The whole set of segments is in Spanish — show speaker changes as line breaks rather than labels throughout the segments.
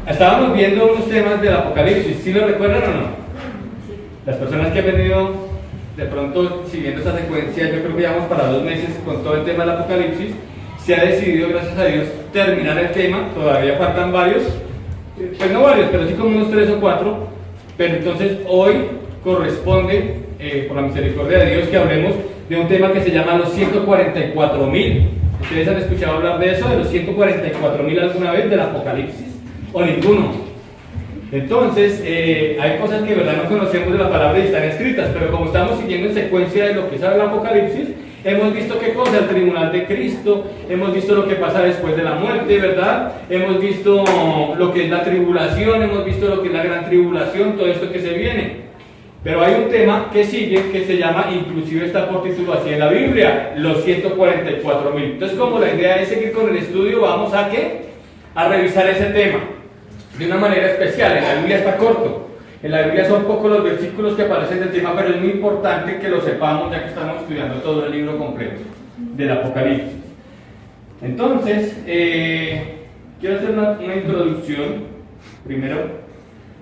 Estábamos viendo unos temas del Apocalipsis, ¿sí lo recuerdan o no? Las personas que han venido de pronto siguiendo esta secuencia, yo creo que llevamos para 2 meses con todo el tema del Apocalipsis. Se ha decidido, gracias a Dios, terminar el tema. Todavía faltan varios, pues no varios, pero sí como unos 3 o 4. Pero entonces hoy corresponde, por la misericordia de Dios, que hablemos de un tema que se llama los 144.000. ¿Ustedes han escuchado hablar de eso, de los 144.000 alguna vez del Apocalipsis? ¿O ninguno? Entonces, hay cosas que de verdad no conocemos de la palabra y están escritas, pero como estamos siguiendo en secuencia de lo que sabe el Apocalipsis, hemos visto qué cosa, el tribunal de Cristo, hemos visto lo que pasa después de la muerte, ¿verdad? Hemos visto lo que es la tribulación, hemos visto lo que es la gran tribulación, todo esto que se viene. Pero hay un tema que sigue, que se llama, inclusive está por título así en la Biblia, los 144.000. Entonces, como la idea es seguir con el estudio, vamos a ¿qué? A revisar ese tema de una manera especial. En la Biblia está corto, en la Biblia son pocos los versículos que aparecen del tema, pero es muy importante que lo sepamos ya que estamos estudiando todo el libro completo del Apocalipsis. Entonces, quiero hacer una introducción primero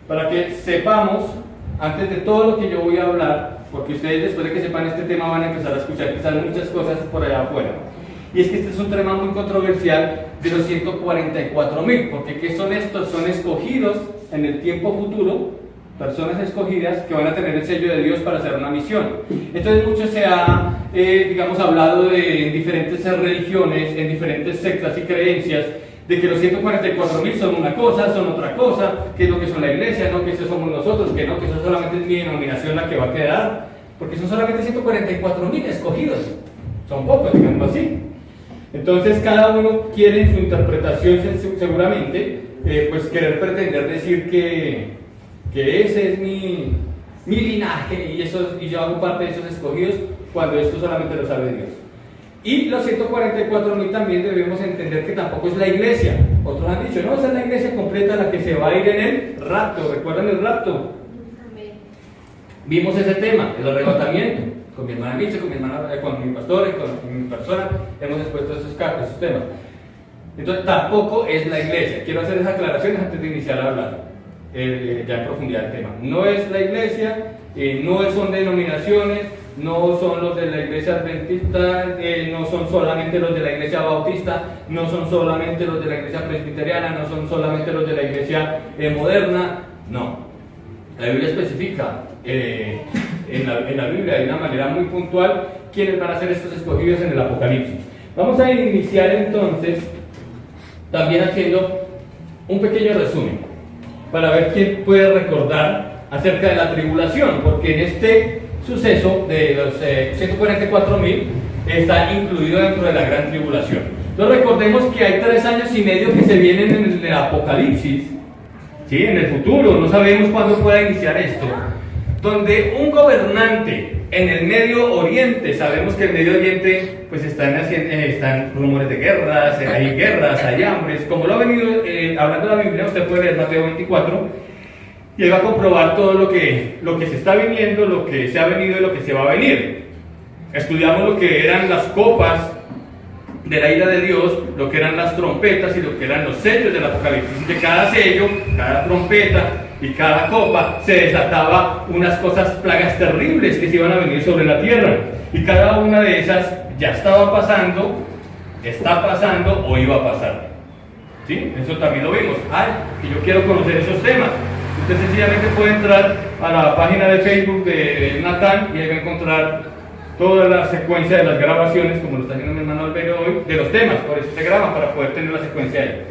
para que sepamos, antes de todo lo que yo voy a hablar, porque ustedes después de que sepan este tema van a empezar a escuchar quizás muchas cosas por allá afuera. Y es que este es un tema muy controversial de los 144.000, porque ¿qué son estos? Son escogidos en el tiempo futuro, personas escogidas que van a tener el sello de Dios para hacer una misión. Entonces mucho se ha, hablado de diferentes religiones, en diferentes sectas y creencias, de que los 144.000 son una cosa, son otra cosa, que es lo que son la iglesia, no que eso somos nosotros, que no, que eso solamente es mi denominación la que va a quedar, porque son solamente 144.000 escogidos, son pocos, digamos así. Entonces cada uno quiere en su interpretación seguramente, pues querer pretender decir que ese es mi linaje y yo hago parte de esos escogidos, cuando esto solamente lo sabe Dios. Y los 144.000 también debemos entender que tampoco es la iglesia. Otros han dicho, no, esa es la iglesia completa la que se va a ir en el rapto. ¿Recuerdan el rapto? Vimos ese tema, el arrebatamiento. Con mi hermana Micha, con mi pastor y con mi persona hemos expuesto esos temas. Entonces tampoco es la iglesia. Quiero hacer esas aclaraciones antes de iniciar a hablar ya en profundidad del tema. No es la iglesia, no son denominaciones, no son los de la iglesia adventista, no son solamente los de la iglesia bautista, no son solamente los de la iglesia presbiteriana, no son solamente los de la iglesia moderna, no. La Biblia especifica en la Biblia de una manera muy puntual quiénes van a ser estos escogidos en el Apocalipsis. Vamos a iniciar entonces también haciendo un pequeño resumen para ver quién puede recordar acerca de la tribulación, porque en este suceso de los 144.000 está incluido dentro de la gran tribulación. Entonces recordemos que hay 3 años y medio que se vienen en el Apocalipsis, ¿sí? En el futuro, no sabemos cuándo pueda iniciar esto, donde un gobernante en el Medio Oriente, sabemos que en el Medio Oriente pues están rumores de guerras, hay hambres, como lo ha venido hablando la Biblia, usted puede leer Mateo 24, y él va a comprobar todo lo que se está viniendo, lo que se ha venido y lo que se va a venir. Estudiamos lo que eran las copas de la ira de Dios, lo que eran las trompetas y lo que eran los sellos del Apocalipsis. De cada sello, cada trompeta y cada copa se desataba unas cosas, plagas terribles que se iban a venir sobre la tierra. Y cada una de esas ya estaba pasando, está pasando o iba a pasar. ¿Sí? Eso también lo vimos. Que yo quiero conocer esos temas. Usted sencillamente puede entrar a la página de Facebook de Natán y ahí va a encontrar toda la secuencia de las grabaciones, como lo está haciendo mi hermano Alberio hoy, de los temas, por eso se graban, para poder tener la secuencia ahí.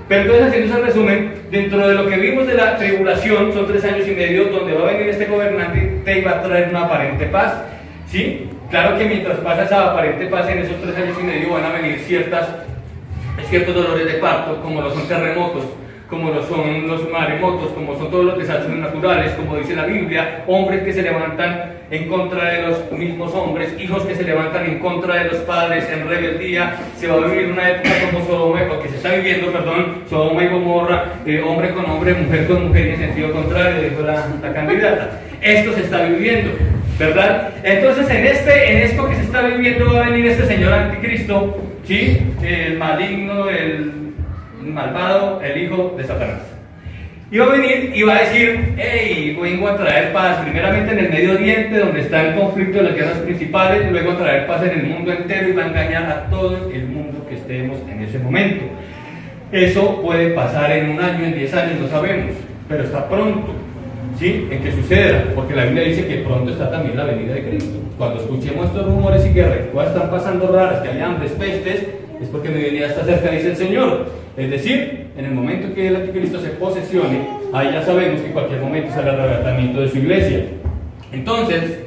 Pero entonces, haciendo ese resumen, dentro de lo que vimos de la tribulación, son 3 años y medio donde va a venir este gobernante, te va a traer una aparente paz, ¿sí? Claro que mientras pasa esa aparente paz, en esos 3 años y medio van a venir ciertos dolores de parto, como lo son terremotos, como lo son los maremotos, como son todos los desastres naturales, como dice la Biblia, hombres que se levantan en contra de los mismos hombres, hijos que se levantan en contra de los padres en rebeldía. Se va a vivir una época como Sodoma, o que se está viviendo, Sodoma y Gomorra, hombre con hombre, mujer con mujer, y en sentido contrario, dijo la candidata. Esto se está viviendo, ¿verdad? Entonces en esto que se está viviendo va a venir este señor anticristo, ¿sí? El maligno, el malvado, el hijo de Satanás. Y va a venir y va a decir, hey, vengo a traer paz, primeramente en el Medio Oriente, donde está el conflicto de las guerras principales, luego a traer paz en el mundo entero y va a engañar a todo el mundo que estemos en ese momento. Eso puede pasar en 1 año, en 10 años, no sabemos, pero está pronto, ¿sí?, en que suceda, porque la Biblia dice que pronto está también la venida de Cristo. Cuando escuchemos estos rumores y guerras que están pasando raras, que hay hambres, pestes, es porque mi venida está cerca, dice el Señor. Es decir, en el momento que el anticristo se posesione, ahí ya sabemos que en cualquier momento será el arrebatamiento de su iglesia. Entonces,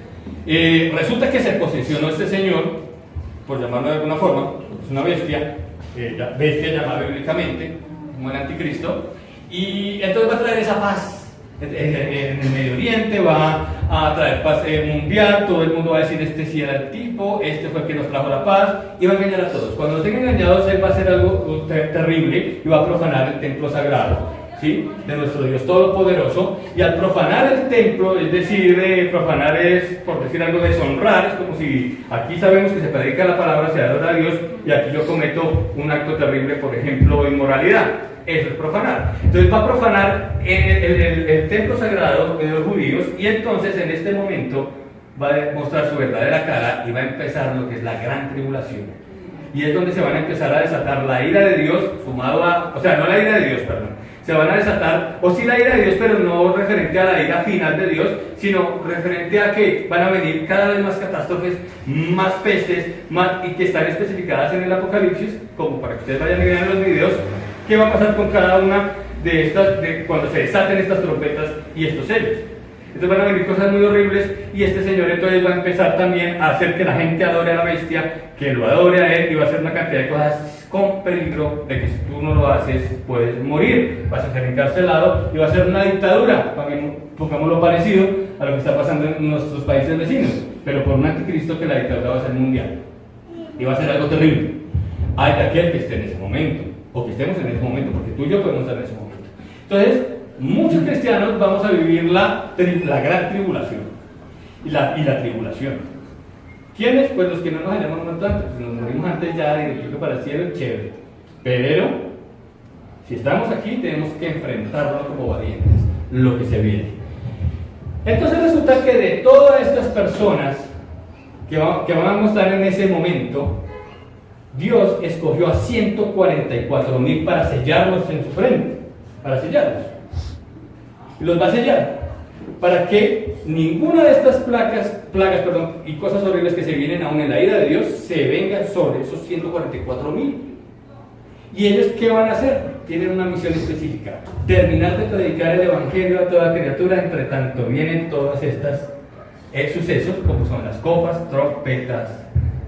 resulta que se posesionó este señor, por llamarlo de alguna forma, es una bestia, bestia llamada bíblicamente, como el anticristo, y entonces va a traer esa paz en el Medio Oriente, va a traer paz mundial, todo el mundo va a decir, este sí era el tipo, este fue el que nos trajo la paz, y va a engañar a todos. Cuando nos tengan engañados, él va a hacer algo terrible y va a profanar el templo sagrado, ¿sí?, de nuestro Dios Todopoderoso. Y al profanar el templo, es decir, profanar es, por decir algo, deshonrar, es como si aquí sabemos que se predica la palabra, se adora a Dios, y aquí yo cometo un acto terrible, por ejemplo, inmoralidad. Eso es profanar. Entonces va a profanar el templo sagrado de los judíos, y entonces en este momento va a mostrar su verdadera cara y va a empezar lo que es la gran tribulación. Y es donde se van a empezar a desatar la ira de Dios, sumado a, o sea, no la ira de Dios, perdón, se van a desatar, o sí la ira de Dios, pero no referente a la ira final de Dios, sino referente a que van a venir cada vez más catástrofes, más pestes, y que están especificadas en el Apocalipsis, como para que ustedes vayan a ver en los videos. ¿Qué va a pasar con cada una de estas, cuando se desaten estas trompetas y estos sellos? Entonces van a venir cosas muy horribles, y este señor entonces va a empezar también a hacer que la gente adore a la bestia, que lo adore a él, y va a hacer una cantidad de cosas con peligro de que si tú no lo haces puedes morir, vas a ser encarcelado y va a ser una dictadura, pongámoslo parecido a lo que está pasando en nuestros países vecinos, pero por un anticristo que la dictadura va a ser mundial y va a ser algo terrible. Hay de aquel que esté en ese momento, o que estemos en ese momento, porque tú y yo podemos estar en ese momento. Entonces, muchos cristianos vamos a vivir la gran tribulación y la tribulación. ¿Quiénes? Pues los que no nos hayamos muerto antes. Si nos morimos antes ya directo para el cielo, chévere. Pero, si estamos aquí, tenemos que enfrentarlo como valientes, lo que se viene. Entonces resulta que de todas estas personas que van a estar en ese momento, Dios escogió a 144,000 para sellarlos en su frente, para sellarlos. Y los va a sellar para que ninguna de estas plagas, y cosas horribles que se vienen aún en la ira de Dios se vengan sobre esos 144,000. ¿Y ellos qué van a hacer? Tienen una misión específica: terminar de predicar el evangelio a toda criatura. Entre tanto vienen todas estas sucesos, como son las copas, trompetas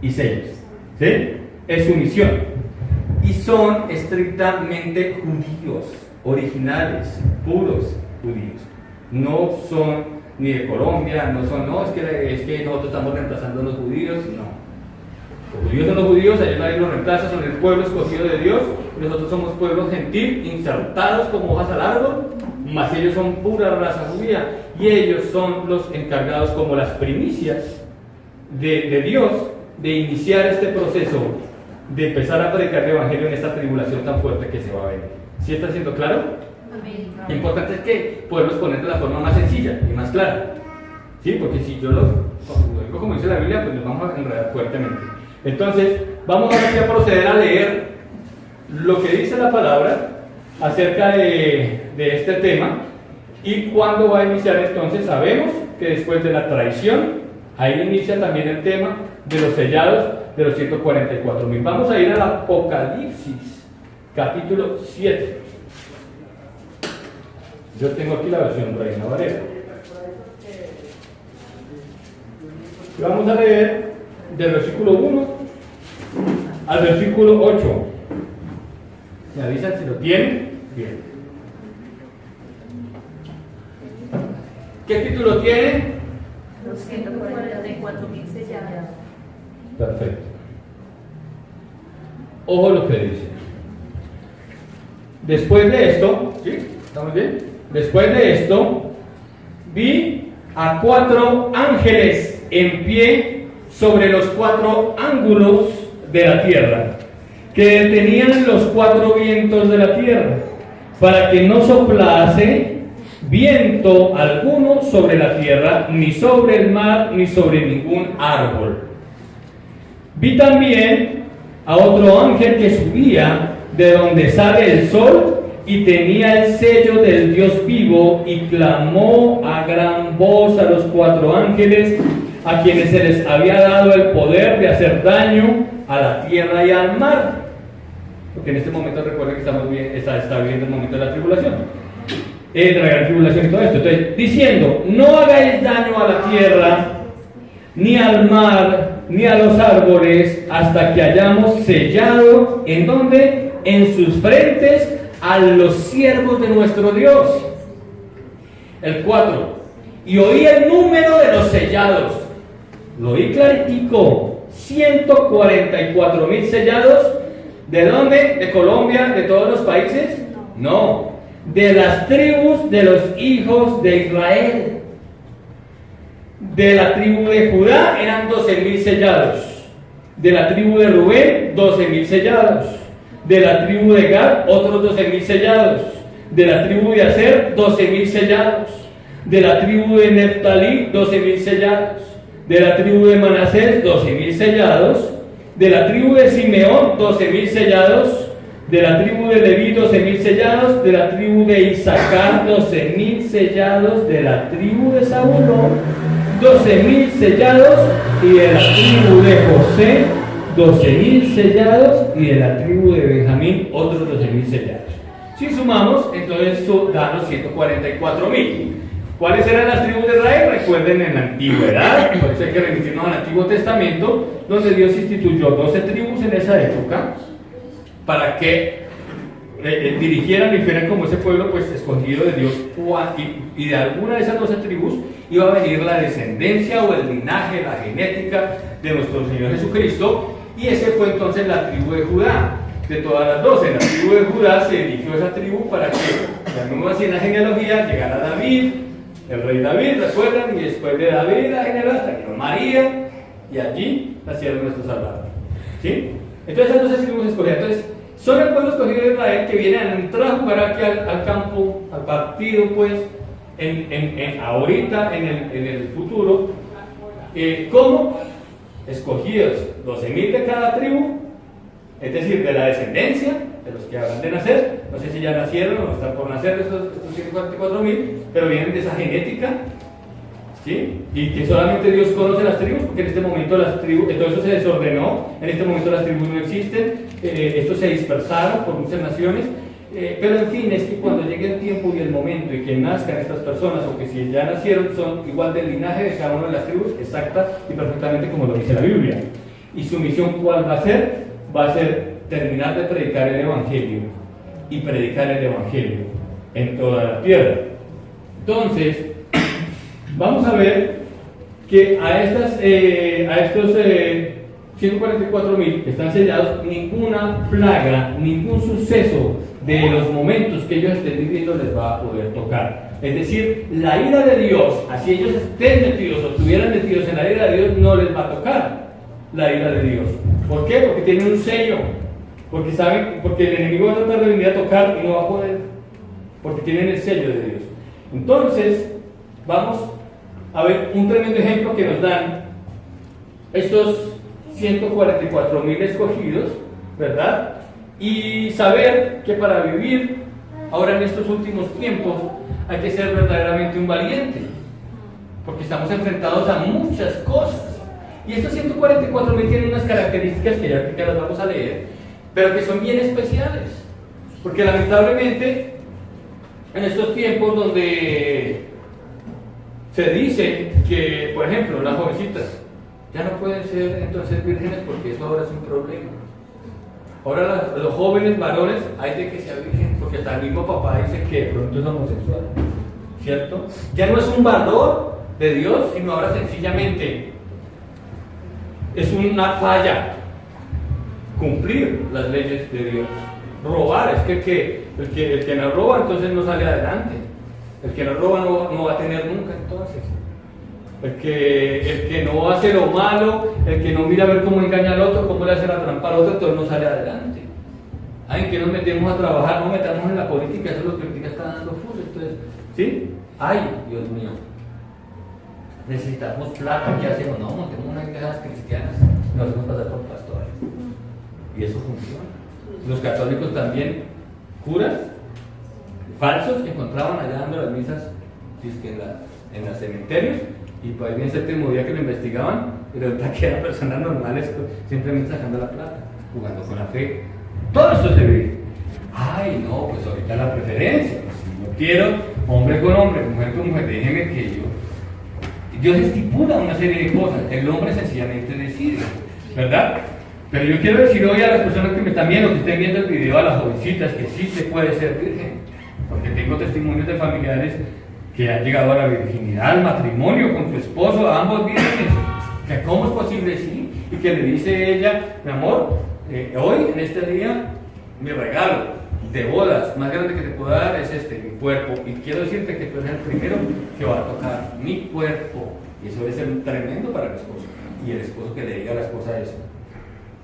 y sellos, ¿sí? Es su misión. Y son estrictamente judíos, originales, puros judíos. No son ni de Colombia, no es que nosotros estamos reemplazando a los judíos, no. Los judíos son los judíos, ellos nadie los reemplaza, son el pueblo escogido de Dios. Nosotros somos pueblo gentil, insertados como hojas al árbol, mas ellos son pura raza judía, y ellos son los encargados, como las primicias de Dios, de iniciar este proceso de empezar a predicar el evangelio en esta tribulación tan fuerte que se va a venir. ¿Sí está siendo claro? Amén. Lo importante es que podemos poner de la forma más sencilla y más clara, ¿sí? Porque si yo lo digo como dice la Biblia, pues nos vamos a enredar fuertemente. Entonces, vamos ahora sí a proceder a leer lo que dice la palabra acerca de este tema. Y cuando va a iniciar, entonces sabemos que después de la traición, ahí inicia también el tema de los sellados de los 144,000. Vamos a ir al Apocalipsis, capítulo 7. Yo tengo aquí la versión Reina Valera. Y vamos a leer del versículo 1 al versículo 8. Me avisan si lo tienen. Bien. ¿Qué título tiene?
Los 144,000 sellados.
Perfecto. Ojo lo que dice. Después de esto, ¿sí? ¿Estamos bien? Después de esto, vi a 4 ángeles en pie sobre los 4 ángulos de la tierra, que detenían los 4 vientos de la tierra, para que no soplase viento alguno sobre la tierra, ni sobre el mar, ni sobre ningún árbol. Vi también a otro ángel que subía de donde sale el sol y tenía el sello del Dios vivo y clamó a gran voz a los 4 ángeles a quienes se les había dado el poder de hacer daño a la tierra y al mar. Porque en este momento recuerden que está viviendo el momento de la tribulación, de la gran tribulación y todo esto. Entonces, diciendo, no hagáis daño a la tierra, ni al mar, ni a los árboles, hasta que hayamos sellado, ¿en dónde? En sus frentes a los siervos de nuestro Dios. El 4. Y oí el número de los sellados. Lo oí claritico. 144,000 sellados. ¿De dónde? ¿De Colombia? ¿De todos los países? No. De las tribus de los hijos de Israel. De la tribu de Judá eran 12,000 sellados. De la tribu de Rubén, 12,000 sellados. De la tribu de Gad, otros 12,000 sellados. De la tribu de Aser, 12,000 sellados. De la tribu de Neftalí, 12,000 sellados. De la tribu de Manasés, 12,000 sellados. De la tribu de Simeón, 12,000 sellados. De la tribu de Leví, 12,000 sellados. De la tribu de Isaacar, 12,000 sellados. De la tribu de Zabulón, 12,000 sellados. Y de la tribu de José, 12,000 sellados. Y de la tribu de Benjamín, otros 12,000 sellados. Si sumamos, entonces eso da los 144,000. ¿Cuáles eran las tribus de Israel? Recuerden, en la antigüedad, por eso hay que remitirnos al Antiguo Testamento, donde Dios instituyó 12 tribus en esa época para que dirigieran y fueran como ese pueblo pues escogido de Dios, y de alguna de esas 12 tribus iba a venir la descendencia o el linaje, la genética de nuestro Señor Jesucristo, y ese fue entonces la tribu de Judá. De todas las 12, la tribu de Judá se eligió esa tribu para que, llamemos así en la genealogía, llegara David, el rey David, recuerdan, y después de David la genealogía hasta que María, y allí nacieron nuestros salvadores. ¿Sí? Entonces esas 12 tribus escogidas. Entonces, son el pueblo escogido de Israel que viene a entrar a jugar aquí al campo, al partido, pues, ahorita, en el futuro, como escogidos 12,000 de cada tribu, es decir, de la descendencia, de los que habrán de nacer, no sé si ya nacieron o están por nacer estos 144,000, pero vienen de esa genética, ¿sí? Y que solamente Dios conoce las tribus, porque en este momento las tribus, todo eso se desordenó, en este momento las tribus no existen, estos se dispersaron por muchas naciones, pero en fin, es que cuando llegue el tiempo y el momento y que nazcan estas personas, o que si ya nacieron, son igual del linaje de cada una de las tribus, exacta y perfectamente como lo dice la Biblia. ¿Y su misión cuál va a ser? Va a ser terminar de predicar el Evangelio y predicar el Evangelio en toda la tierra. Entonces, vamos a ver que a estos 144,000 que están sellados, ninguna plaga, ningún suceso de los momentos que ellos estén viviendo les va a poder tocar. Es decir, la ira de Dios, así ellos estén metidos o estuvieran metidos en la ira de Dios, no les va a tocar la ira de Dios. ¿Por qué? Porque tienen un sello, porque saben, porque el enemigo va a tratar de venir a tocar y no va a poder, porque tienen el sello de Dios. Entonces, vamos a ver un tremendo ejemplo que nos dan estos 144,000 escogidos, ¿verdad? Y saber que para vivir ahora en estos últimos tiempos hay que ser verdaderamente un valiente, porque estamos enfrentados a muchas cosas. Y estos 144,000 tienen unas características que ya las vamos a leer, pero que son bien especiales, porque lamentablemente en estos tiempos donde se dice que, por ejemplo, las jovencitas ya no pueden ser entonces vírgenes porque eso ahora es un problema. Ahora los jóvenes varones hay de que sea virgen, porque hasta el mismo papá dice que de pronto es homosexual, ¿cierto? Ya no es un valor de Dios, sino ahora sencillamente es una falla cumplir las leyes de Dios. Robar, es que el que no roba entonces no sale adelante. El que no roba no va a tener nunca entonces. El que no hace lo malo, el que no mira a ver cómo engaña al otro, cómo le hace la trampa al otro, entonces no sale adelante. Ay, que nos metemos a trabajar, no metamos en la política, eso es lo que ahorita está dando full. Entonces, ¿sí? Ay, Dios mío. Necesitamos plata, ¿qué hacemos? No, montemos unas iglesias cristianas, nos hacemos pasar por pastores. Y eso funciona. Los católicos también, curas falsos que encontraban allá dando las misas en los cementerios, y por ahí bien el séptimo día que lo investigaban, y resulta que eran personas normales simplemente sacando la plata, jugando con la fe. Todo esto es de vivir. Ay, no, pues ahorita la preferencia. Si yo quiero hombre con hombre, mujer con mujer, déjeme que yo. Dios estipula una serie de cosas, el hombre sencillamente decide, ¿verdad? Pero yo quiero decir hoy a las personas que me están viendo, que estén viendo el video, a las jovencitas, que sí se puede ser virgen, porque tengo testimonios de familiares que han llegado a la virginidad, al matrimonio con su esposo, a ambos vírgenes, que cómo es posible, sí, y que le dice ella, mi amor, hoy en este día mi regalo de bodas más grande que te puedo dar es mi cuerpo, y quiero decirte que tú eres el primero que va a tocar mi cuerpo, y eso debe ser tremendo para el esposo, y el esposo que le diga a la esposa eso,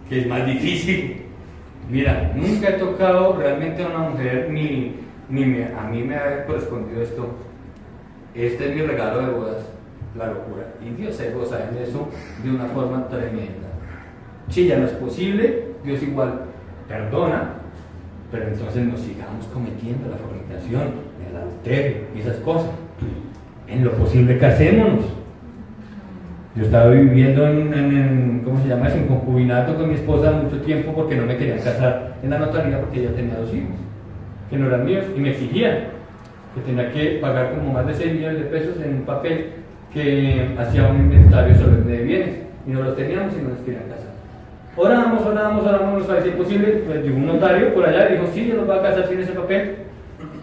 que es más difícil. Mira, nunca he tocado realmente a una mujer, a mí me ha correspondido esto. Este es mi regalo de bodas, la locura, y Dios se goza en eso de una forma tremenda. Si ya no es posible, Dios igual perdona, pero entonces nos sigamos cometiendo la fornicación, el adulterio y esas cosas. En lo posible casémonos. Yo estaba viviendo ¿cómo se llama eso? En concubinato con mi esposa mucho tiempo porque no me querían casar en la notaría porque ella tenía 2 hijos que no eran míos y me exigían que tenía que pagar como más de 6 millones de pesos en un papel que hacía un inventario sobre de bienes, y no los teníamos y no nos querían casar. Oramos, nos parecía imposible. Pues llegó un notario por allá y dijo: sí, yo los voy a casar sin ese papel,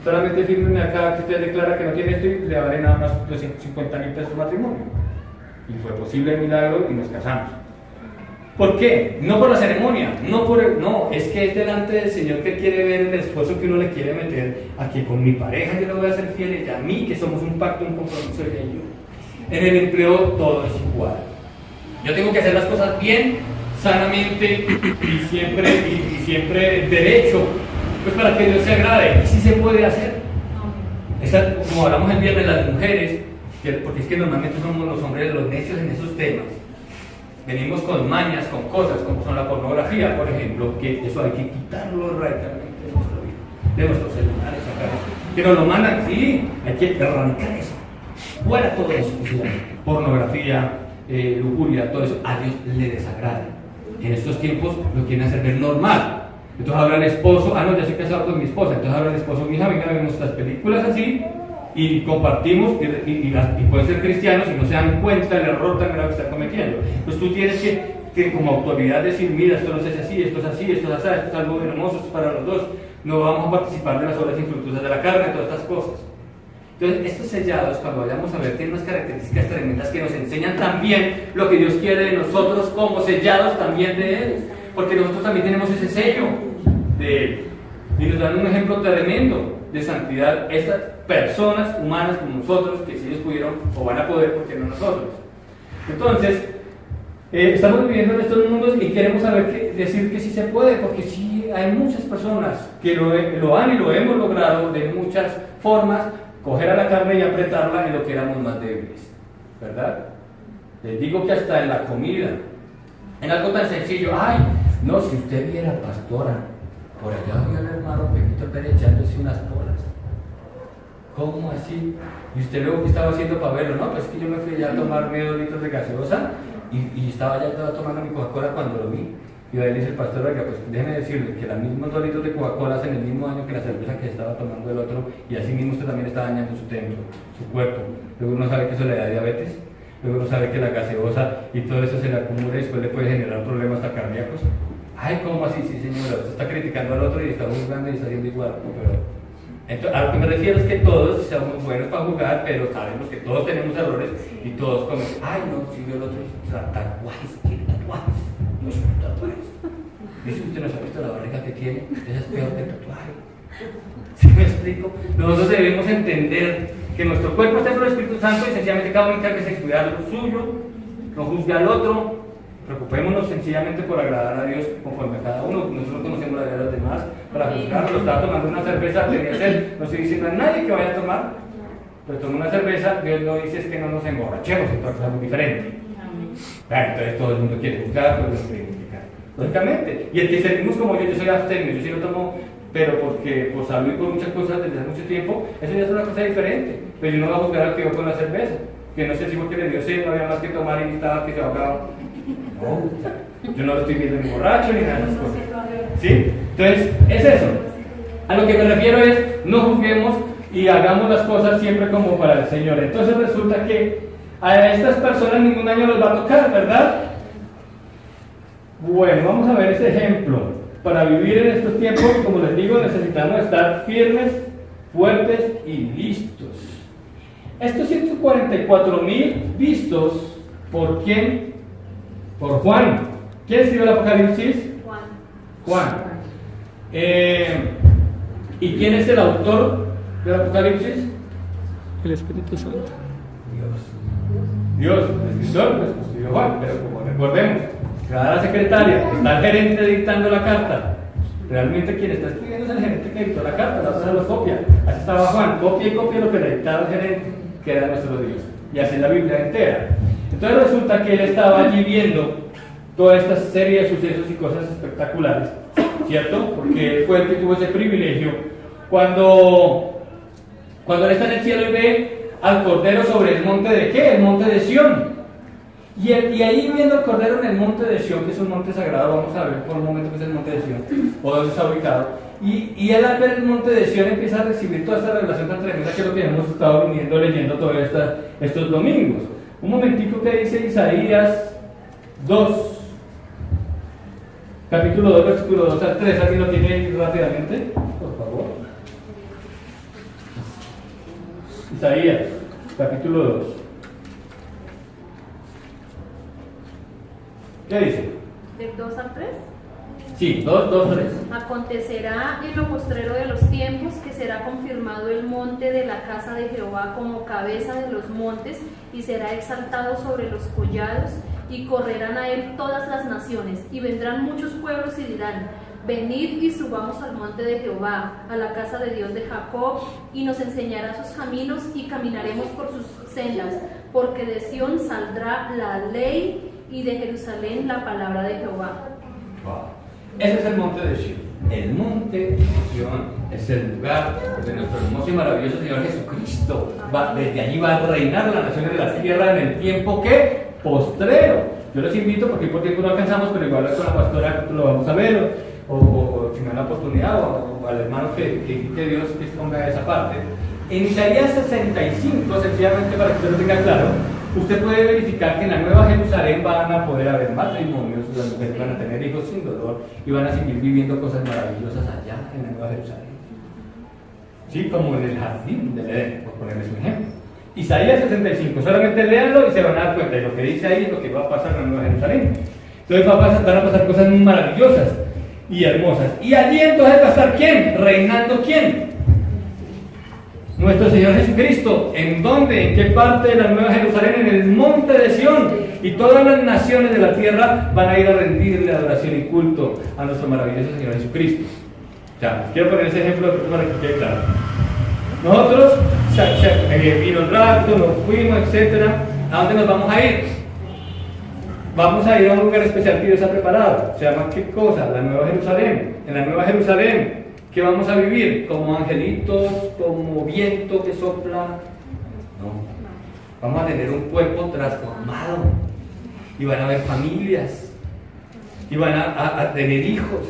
solamente fírmenme acá que usted declara que no tiene esto y le daré nada más 250.000 pesos de matrimonio. Y fue posible el milagro y nos casamos. ¿Por qué? No por la ceremonia, no, es que es delante del Señor que quiere ver el esfuerzo que uno le quiere meter a que con mi pareja yo le voy a ser fiel, y a mí, que somos un pacto, un compromiso de ello. En el empleo todo es igual. Yo tengo que hacer las cosas bien, sanamente y siempre derecho, pues para que Dios se agrade. Y si se puede hacer. Como hablamos el viernes, las mujeres, porque es que normalmente somos los hombres los necios en esos temas. Venimos con mañas, con cosas como son la pornografía, por ejemplo, que eso hay que quitarlo radicalmente de nuestra vida, de nuestros celulares, sacar eso. Que nos lo mandan, sí, hay que arrancar eso. Fuera todo eso, pornografía, lujuria, todo eso, a Dios le desagrada. En estos tiempos lo quieren hacer ver normal. Entonces habla el esposo, no, ya estoy casado con mi esposa, entonces habla el esposo, mi hija, venga, vemos las películas así, y compartimos, y pueden ser cristianos y no se dan cuenta del error tan grave que están cometiendo. Pues tú tienes que como autoridad decir: mira, esto no es así, esto es así, esto es así, esto es algo hermoso, esto es para los dos, no vamos a participar de las obras infructuosas de la carne, todas estas cosas. Entonces estos sellados, cuando vayamos a ver, tienen unas características tremendas que nos enseñan también lo que Dios quiere de nosotros como sellados también de Él, porque nosotros también tenemos ese sello de Él, y nos dan un ejemplo tremendo de santidad estas personas humanas como nosotros, que si ellos pudieron o van a poder, porque no nosotros. Entonces estamos viviendo en estos mundos y queremos decir que sí se puede, porque sí hay muchas personas que lo han y lo hemos logrado de muchas formas, coger a la carne y apretarla en lo que éramos más débiles, ¿verdad? Les digo que hasta en la comida, en algo tan sencillo. Ay, no, si usted viera, pastora, por allá había un hermano Pepito Pérez echándose unas polas. ¿Cómo así? ¿Y usted luego qué estaba haciendo para verlo? No, pues es que yo me fui allá a tomarme 2 litros de gaseosa y estaba ya tomando mi Coca-Cola cuando lo vi. Y ahí le dice el pastor: oiga, pues déjeme decirle que los mismos 2 litros de Coca-Cola hacen el mismo daño que la cerveza que estaba tomando el otro, y así mismo usted también está dañando su templo, su cuerpo. Luego uno sabe que eso le da diabetes, luego uno sabe que la gaseosa y todo eso se le acumula y después le puede generar problemas hasta cardíacos. Ay, ¿cómo así? Sí, señora, usted está criticando al otro y está juzgando y está haciendo igual. Pero entonces, a lo que me refiero es que todos somos buenos para jugar, pero sabemos que todos tenemos errores y todos como: ay, no, si vio el otro tatuajes, quiere tatuajes, no es un tatuaje. Dice: usted no se ha visto la barriga que tiene, esa es peor que el tatuaje. ¿Sí me explico? Nosotros debemos entender que nuestro cuerpo está por el Espíritu Santo y sencillamente cada uno tiene que cuidar lo suyo, no juzgue al otro, Preocupémonos sencillamente por agradar a Dios conforme a cada uno. Nosotros conocemos la vida de los demás para juzgarlo. Estaba tomando una cerveza, tenía sed. No estoy diciendo a nadie que vaya a tomar, pero toma una cerveza. Dios no dice es que no nos emborrachemos, entonces es algo diferente. Claro, entonces todo el mundo quiere juzgar, pero no quiere criticar. Lógicamente. Y el que servimos como yo soy abstemio, yo sí lo tomo, pero porque por salud y por muchas cosas desde hace mucho tiempo, eso ya es una cosa diferente. Pero yo no voy a juzgar al que yo con la cerveza, que no sé si porque le dio sed, no había más que tomar y estaba que se ahogaba. No, yo no lo estoy viendo ni borracho ni nada de esas cosas. ¿Sí? Entonces, es eso. A lo que me refiero es, no juzguemos y hagamos las cosas siempre como para el Señor. Entonces resulta que a estas personas ningún daño los va a tocar, ¿verdad? Bueno, vamos a ver ese ejemplo. Para vivir en estos tiempos, como les digo, necesitamos estar firmes, fuertes y listos. Estos 144,000 vistos, ¿por quién? Por Juan. ¿Quién escribió el Apocalipsis? Juan. ¿Y quién es el autor del Apocalipsis?
El Espíritu Santo.
Dios, el escritor, pues escribió Juan, pero como recordemos, cada la secretaria, está el gerente dictando la carta. Realmente quien está escribiendo es el gerente que dictó la carta, la otra lo copia. Así estaba Juan, copia y copia lo que le dictaba el gerente, que era nuestro Dios. Y así es la Biblia entera. Entonces resulta que él estaba allí viendo toda esta serie de sucesos y cosas espectaculares, ¿cierto? Porque él fue el que tuvo ese privilegio. Cuando él está en el cielo y ve al Cordero sobre el monte de ¿qué? El monte de Sión. Y ahí viendo al Cordero en el monte de Sión, que es un monte sagrado, vamos a ver por un momento qué es el monte de Sión, o dónde está ubicado. Y él al ver el monte de Sión empieza a recibir toda esta revelación tan tremenda que es lo que hemos estado viniendo leyendo todos estos domingos. Un momentico que dice Isaías 2, capítulo 2, versículo 2 al 3, ¿alguien lo tiene ahí rápidamente? Por favor. Isaías, capítulo 2. ¿Qué dice?
¿Del 2 al 3?
Sí, 2, 3.
Acontecerá en lo postrero de los tiempos que será confirmado el monte de la casa de Jehová como cabeza de los montes y será exaltado sobre los collados y correrán a él todas las naciones y vendrán muchos pueblos y dirán: venid y subamos al monte de Jehová, a la casa de Dios de Jacob, y nos enseñará sus caminos y caminaremos por sus sendas, porque de Sión saldrá la ley y de Jerusalén la palabra de Jehová.
Wow. Ese es el monte de Sión. El monte de Sión es el lugar de nuestro hermoso y maravilloso Señor Jesucristo. Desde allí va a reinar las naciones de la tierra en el tiempo que postrero. Yo los invito, porque por tiempo no alcanzamos, pero igual con la pastora lo vamos a ver, o si no hay la oportunidad, o al hermano que Dios que ponga esa parte. En Isaías 65, sencillamente para que usted lo tenga claro, usted puede verificar que en la Nueva Jerusalén van a poder haber matrimonios, las mujeres van a tener hijos sin dolor y van a seguir viviendo cosas maravillosas allá en la Nueva Jerusalén. Sí, como en el jardín del Edén, por ponerles un ejemplo. Isaías 65, solamente léanlo y se van a dar cuenta de lo que dice ahí es lo que va a pasar en la Nueva Jerusalén. Entonces van a pasar cosas muy maravillosas y hermosas. Y allí entonces va a estar ¿quién? Reinando ¿quién? Nuestro Señor Jesucristo. ¿En dónde? ¿En qué parte de la Nueva Jerusalén? En el monte de Sión. Y todas las naciones de la tierra van a ir a rendirle adoración y culto a nuestro maravilloso Señor Jesucristo. Ya, quiero poner ese ejemplo para que quede claro. Nosotros vino el rapto, nos fuimos, etc. ¿A dónde nos vamos a ir? Vamos a ir a un lugar especial que Dios ha preparado. Se llama ¿qué cosa? La Nueva Jerusalén. En la Nueva Jerusalén, ¿qué vamos a vivir? Como angelitos, como viento que sopla. No. Vamos a tener un cuerpo transformado. Y van a haber familias. Y van a tener hijos.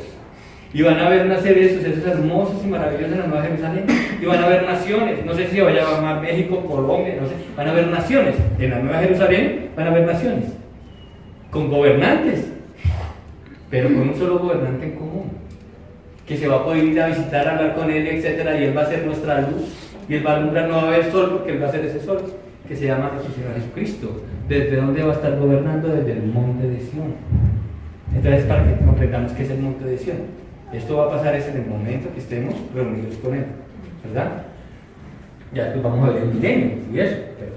Y van a haber una serie de sucesos hermosos y maravillosos en la Nueva Jerusalén. Y van a haber naciones. No sé si vaya a llamar México, Colombia, no sé. Van a haber naciones. En la Nueva Jerusalén van a haber naciones. Con gobernantes. Pero con un solo gobernante en común. Que se va a poder ir a visitar, hablar con él, etcétera, y él va a ser nuestra luz, y él va a alumbrar, no va a haber sol porque él va a ser ese sol, que se llama nuestro Señor Jesucristo. ¿Desde dónde va a estar gobernando? Desde el monte de Sión. Entonces, para que comprendamos qué es el monte de Sión, esto va a pasar en el momento que estemos reunidos con él, ¿verdad? Ya después vamos a ver el milenio y eso, pero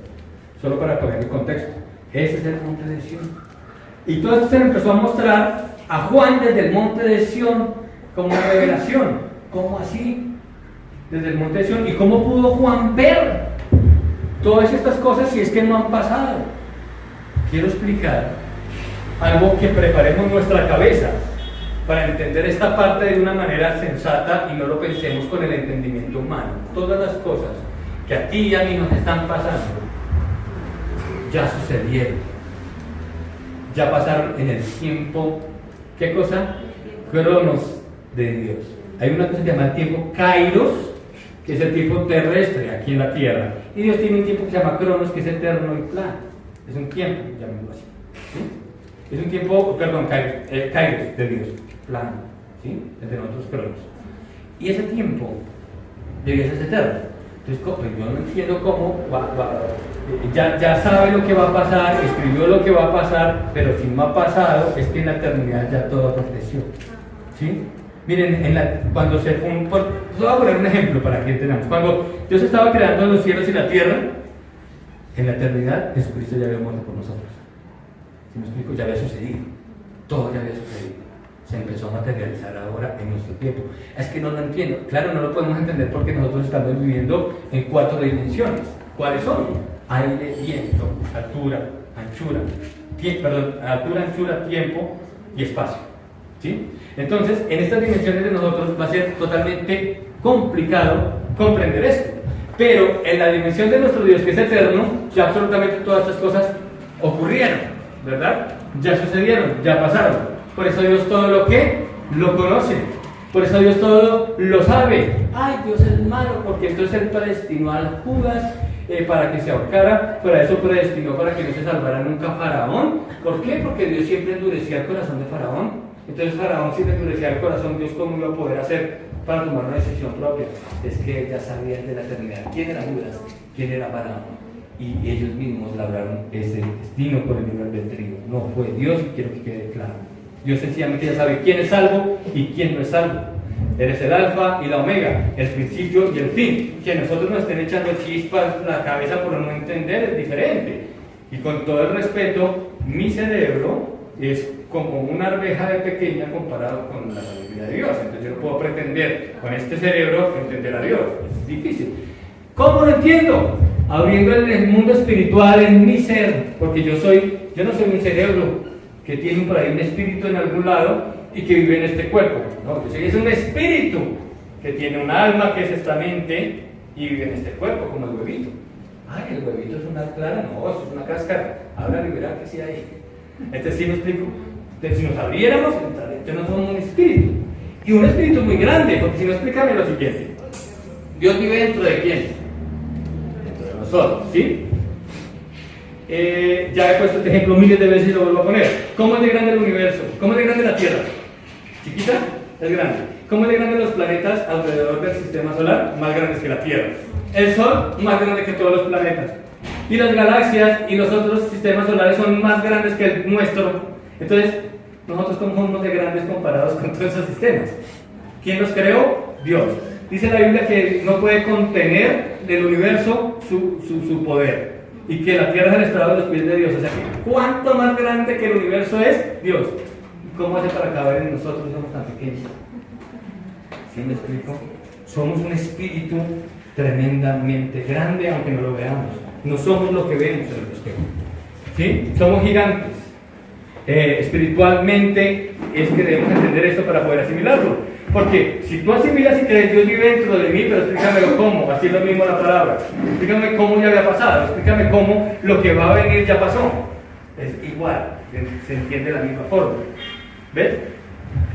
solo para poner el contexto. Ese es el monte de Sión.
Y todo esto se le empezó a mostrar a Juan desde el monte de Sión como una revelación. ¿Cómo así? Desde el monte de Sión. ¿Y cómo pudo Juan ver todas estas cosas si es que no han pasado? Quiero explicar algo que preparemos nuestra cabeza para entender esta parte de una manera sensata y no lo pensemos con el entendimiento humano. Todas las cosas que a ti y a mí nos están pasando ya sucedieron, ya pasaron en el tiempo. ¿Qué cosa? Cronos de Dios. Hay una cosa que se llama el tiempo Kairos, que es el tiempo terrestre aquí en la tierra, y Dios tiene un tiempo que se llama Cronos, que es eterno y plano. Es un tiempo, llamémoslo así, ¿sí? Es un tiempo, perdón, Kairos de Dios, plano, ¿sí? Es de nosotros Cronos. Y ese tiempo de Dios es eterno. Entonces, pues yo no entiendo cómo ya sabe lo que va a pasar, escribió lo que va a pasar, pero si no ha pasado, es que en la eternidad ya todo aconteció, ¿sí? Miren, cuando se voy a poner un ejemplo para que entendamos. Cuando Dios estaba creando los cielos y la tierra, en la eternidad Jesucristo ya había muerto por nosotros. ¿Sí me explico? Ya había sucedido, todo ya había sucedido. Se empezó a materializar ahora en nuestro tiempo. Es que no lo entiendo. Claro, no lo podemos entender porque nosotros estamos viviendo en 4 dimensiones. ¿Cuáles son? Aire, viento, altura, anchura, tiempo y espacio. ¿Sí? Entonces, en estas dimensiones de nosotros va a ser totalmente complicado comprender esto. Pero en la dimensión de nuestro Dios, que es eterno, ya absolutamente todas estas cosas ocurrieron, ¿verdad? Ya sucedieron, ya pasaron. Por eso Dios todo lo conoce. Por eso Dios todo lo sabe. Ay, Dios es malo, porque entonces Él predestinó al Judas para que se ahorcara. Para eso predestinó para que no se salvara nunca Faraón. ¿Por qué? Porque Dios siempre endurecía el corazón de Faraón. Entonces Faraón siempre endurecía el corazón. Dios, ¿cómo iba a poder hacer para tomar una decisión propia? Es que ya sabían de la eternidad quién era Judas, quién era Faraón. Y ellos mismos labraron ese destino por el libre albedrío. No fue Dios, y quiero que quede claro. Dios sencillamente ya sabe quién es salvo y quién no es salvo. Eres el alfa y la omega, el principio y el fin. Que nosotros nos estén echando chispas en la cabeza por no entender es diferente. Y con todo el respeto, mi cerebro es como una arveja de pequeña comparado con la sabiduría de Dios. Entonces yo no puedo pretender con este cerebro entender a Dios. Es difícil. ¿Cómo lo entiendo? Abriendo el mundo espiritual en mi ser, porque yo no soy un cerebro que tiene por ahí un espíritu en algún lado y que vive en este cuerpo. No, yo soy un espíritu que tiene un alma, que es esta mente, y vive en este cuerpo, como el huevito. Ay, el huevito es una clara, no, eso es una cáscara. Habla liberar que sí hay. Entonces, ¿sí me explico? Entonces, si nos abriéramos, entonces no somos un espíritu. Y un espíritu muy grande, porque si no, explícame lo siguiente. Dios vive dentro de quién? Dentro de nosotros, ¿sí? Ya he puesto este ejemplo miles de veces y lo vuelvo a poner. ¿Cómo es de grande el universo? ¿Cómo es de grande la Tierra? ¿Chiquita? Es grande. ¿Cómo es de grande los planetas alrededor del sistema solar? Más grandes que la Tierra. El Sol, más grande que todos los planetas. Y las galaxias y los otros sistemas solares son más grandes que el nuestro. Entonces, nosotros somos de grandes comparados con todos esos sistemas. ¿Quién los creó? Dios. Dice la Biblia que no puede contener del universo su poder. Y que la tierra es el estrado de los pies de Dios. O sea que, ¿cuánto más grande que el universo es Dios? ¿Cómo hace para caber en nosotros? Somos tan pequeños. ¿Sí me explico? Somos un espíritu tremendamente grande, aunque no lo veamos. No somos lo que vemos en el espejo. ¿Sí? Somos gigantes. Espiritualmente es que debemos entender esto para poder asimilarlo. Porque si tú asimilas y crees Dios vive dentro de mí, pero explícamelo cómo, así es lo mismo la palabra. Explícame cómo ya había pasado, explícame cómo lo que va a venir ya pasó. Es igual, se entiende de la misma forma. ¿Ves?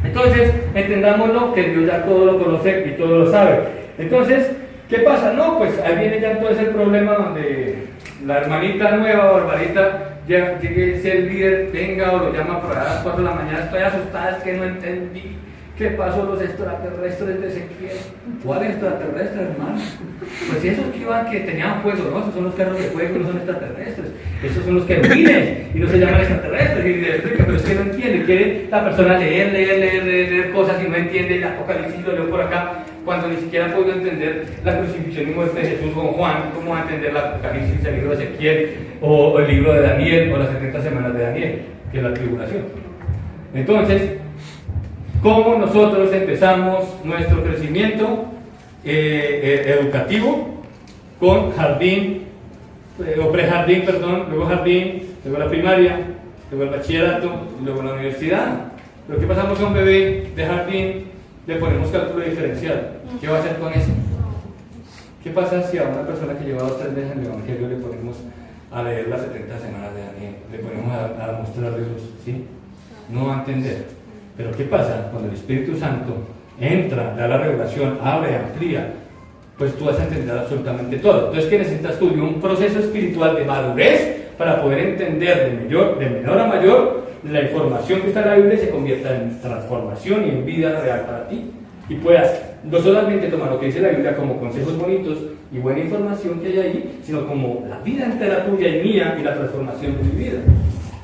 Entonces, entendámoslo que Dios ya todo lo conoce y todo lo sabe. Entonces, ¿qué pasa? No, pues ahí viene ya todo ese problema donde la hermanita nueva o hermanita ya llegue a ser líder, venga o lo llama por allá a las 4 de la mañana, estoy asustada, es que no entendí. ¿Qué pasó los extraterrestres de Ezequiel? ¿Cuáles extraterrestres, hermano? Pues esos que iban, que tenían fuego, ¿no? Esos son los carros de fuego, no son extraterrestres. Esos son los querubines y no se llaman extraterrestres. Y le explica, pero es que no entiende. Quiere la persona leer cosas y no entiende el Apocalipsis, lo leo por acá.
cuando ni siquiera ha podido entender la crucifixión y muerte de Jesús con Juan, ¿cómo va a entender la Apocalipsis, el libro de Ezequiel, o el libro de Daniel, o las 70 semanas de Daniel, que es la tribulación? Entonces, ¿cómo nosotros empezamos nuestro crecimiento educativo? Con jardín, o prejardín, perdón, luego jardín, luego la primaria, luego el bachillerato, y luego la universidad. Pero ¿qué pasamos a un bebé de jardín? Le ponemos cálculo diferencial. ¿Qué va a hacer con eso? ¿Qué pasa si a una persona que lleva 2 o 3 meses en el Evangelio le ponemos a leer las 70 semanas de Daniel? Le ponemos a mostrarle luz, ¿sí? No va a entender. Pero ¿qué pasa cuando el Espíritu Santo entra, da la revelación, abre, amplía? Pues tú vas a entender absolutamente todo. Entonces, ¿qué necesitas tú? Un proceso espiritual de madurez para poder entender de menor a mayor la información que está en la Biblia y se convierta en transformación y en vida real para ti. Y puedas no solamente tomar lo que dice la Biblia como consejos bonitos y buena información que hay ahí, sino como la vida entera tuya y mía y la transformación de mi vida.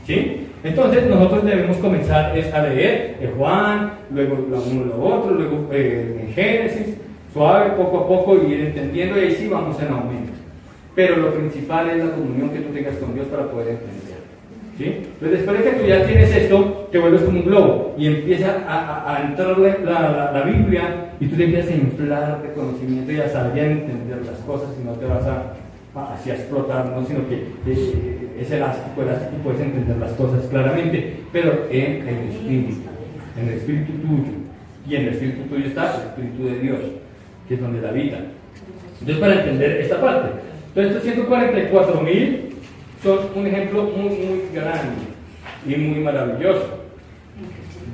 ¿Sí? Entonces nosotros debemos comenzar a leer Juan, luego lo uno lo otro, luego en Génesis, suave, poco a poco, y ir entendiendo, y ahí sí vamos en aumento. Pero lo principal es la comunión que tú tengas con Dios para poder entender. ¿Sí? Entonces, después de que tú ya tienes esto, te vuelves como un globo y empieza a entrar la Biblia y tú te empiezas a inflar de conocimiento y a saber entender las cosas y no te vas a explotar, ¿no? Sino que es elástico y puedes entender las cosas claramente, pero en el espíritu tuyo. Y en el espíritu tuyo está el Espíritu de Dios, que es donde la habita. Entonces, para entender esta parte, entonces estos 144.000 son un ejemplo muy, muy grande y muy maravilloso.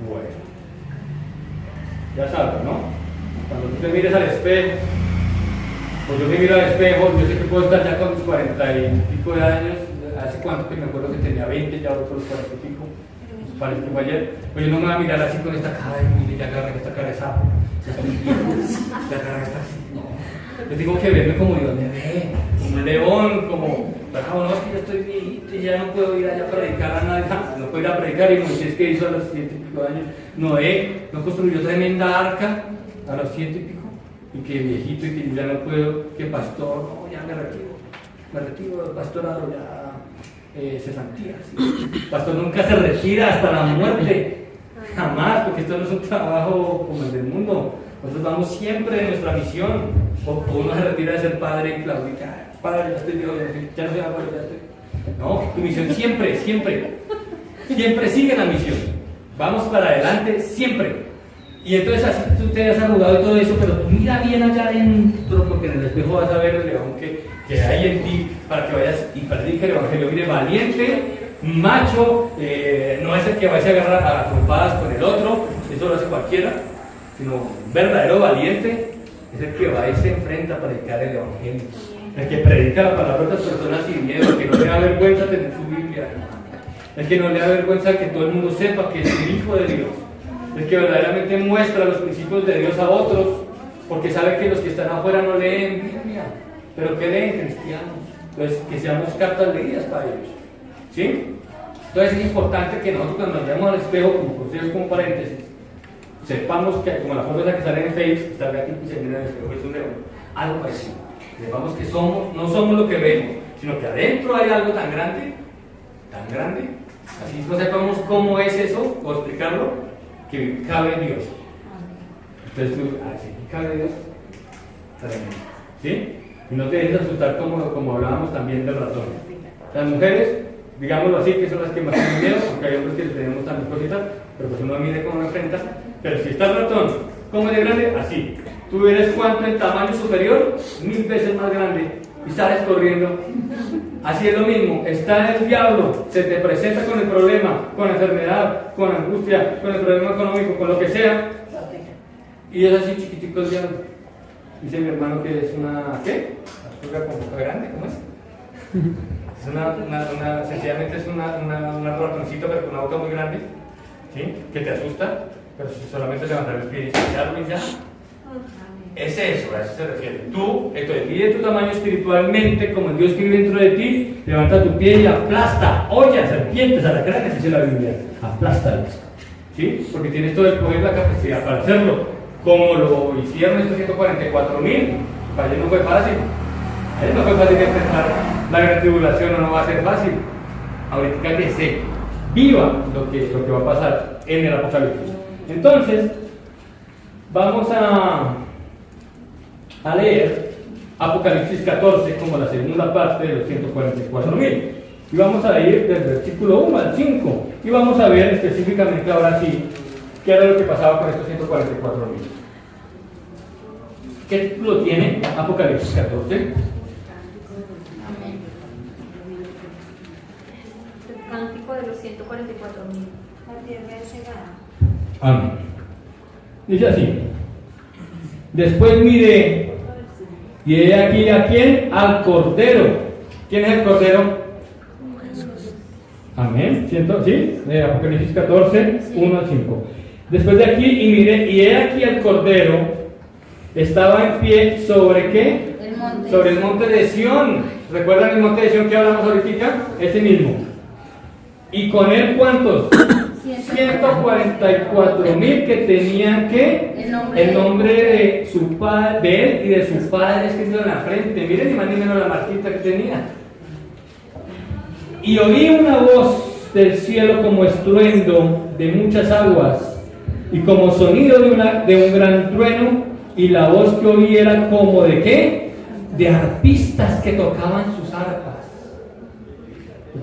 Bueno, ya sabes, ¿no? Cuando tú te mires al espejo, pues yo me miro al espejo, yo sé que puedo estar ya con mis 40 y pico de años. Hace cuánto que me acuerdo que tenía 20, ya voy por los 40 y pico, parece que fue ayer. Pues yo no me voy a mirar así con esta cara, mire, ya agarré esta cara de sapo, ya estoy viejo, ya agarré esta así, no. Yo tengo que verme como Dios me ve, como un león, como, no, es que yo estoy viejito y ya no puedo ir allá a predicar a nadie, no puedo ir a predicar. Y Moisés, que hizo a los 100 y pico de años, Noé no construyó tremenda arca a los 100 y pico, y que viejito y que ya no puedo, que pastor, no, ya me retiro del pastorado, ya cesantía, ¿sí? Pastor nunca se retira hasta la muerte, jamás, porque esto no es un trabajo como el del mundo. Nosotros vamos siempre en nuestra misión. O uno se retira de ser padre y claudica, padre, ya estoy viejo, ya no soy abuelo, ya estoy. No, tu misión siempre sigue la misión. Vamos para adelante siempre. Y entonces así tú te has arrugado y todo eso, pero tú mira bien allá adentro, porque en el espejo vas a ver el león que hay en ti, para que vayas y predique el Evangelio. Mire, valiente, macho, no es el que vaya a agarrar a trompadas con el otro, eso lo hace cualquiera, sino verdadero valiente es el que va y se enfrenta a predicar el Evangelio, el que predica la palabra a otras personas sin miedo, el que no le da vergüenza tener su Biblia, el que no le da vergüenza que todo el mundo sepa que es el Hijo de Dios, el que verdaderamente muestra los principios de Dios a otros, porque sabe que los que están afuera no leen Biblia, pero que leen cristianos. Entonces, que seamos cartas leídas para ellos, ¿sí? Entonces es importante que nosotros, cuando nos veamos al espejo, como consejo, como paréntesis, sepamos que, como la foto esa que sale en Facebook, está aquí y se mira en el espejo, es un león, algo parecido. Sepamos que no somos lo que vemos, sino que adentro hay algo tan grande, así no sepamos cómo es eso, o explicarlo, que cabe en Dios. Entonces tú, así cabe Dios, tremendo, ¿sí? Y no te dejes asustar como hablábamos también del ratón. Las mujeres, digámoslo así, que son las que más tienen miedo, porque hay hombres que tenemos también cositas, pero pues uno mide cómo lo enfrenta. Pero si está el ratón, ¿cómo es de grande? Así. Tú eres cuánto en tamaño superior, 1000 veces más grande, y sales corriendo. Así es lo mismo, está el diablo, se te presenta con el problema, con la enfermedad, con la angustia, con el problema económico, con lo que sea, y es así chiquitico el diablo. Dice mi hermano que es una, ¿qué? Una con boca grande, ¿cómo es? Es sencillamente es una ratoncita, pero con una boca muy grande, ¿sí? Que te asusta, pero si solamente levantar el pie y echarlo y ya. Es eso, a eso se refiere. Tú, entonces, mide tu tamaño espiritualmente, como el Dios que vive dentro de ti, levanta tu pie y aplasta ollas, serpientes, alacranes, dice la Biblia. Aplástalos, ¿sí? Porque tienes todo el poder y la capacidad para hacerlo. como lo hicieron estos 144.000, para ellos no fue fácil. A ellos no fue fácil enfrentar la gran tribulación, o no va a ser fácil. Ahorita que se viva lo que va a pasar en el Apocalipsis. Entonces, vamos a leer Apocalipsis 14 como la segunda parte de los 144.000. Y vamos a ir del versículo 1 al 5. Y vamos a ver específicamente ahora sí qué era lo que pasaba con estos 144.000. ¿Qué título tiene Apocalipsis 14?
Amén. El cántico de los 144.000.
La tierra es cegada.
Amén. Dice así: después miré, y he aquí a quién, al Cordero. ¿Quién es el Cordero? Amén. ¿Siento? ¿Sí? Apocalipsis 14, 1 al 5. Después de aquí, y miré, y he aquí al Cordero, estaba en pie sobre ¿qué?
El monte.
Sobre el monte de Sión. ¿Recuerdan el monte de Sión que hablamos ahorita? Ese mismo. ¿Y con él cuántos? 144.000 que tenían ¿qué? El nombre de su padre, de él y de sus padres escrito en la frente. Miren, imagínense la marquita que tenía. Y oí una voz del cielo como estruendo de muchas aguas y como sonido de un gran trueno, y la voz que oí era como de ¿qué? De arpistas que tocaban sus arpas.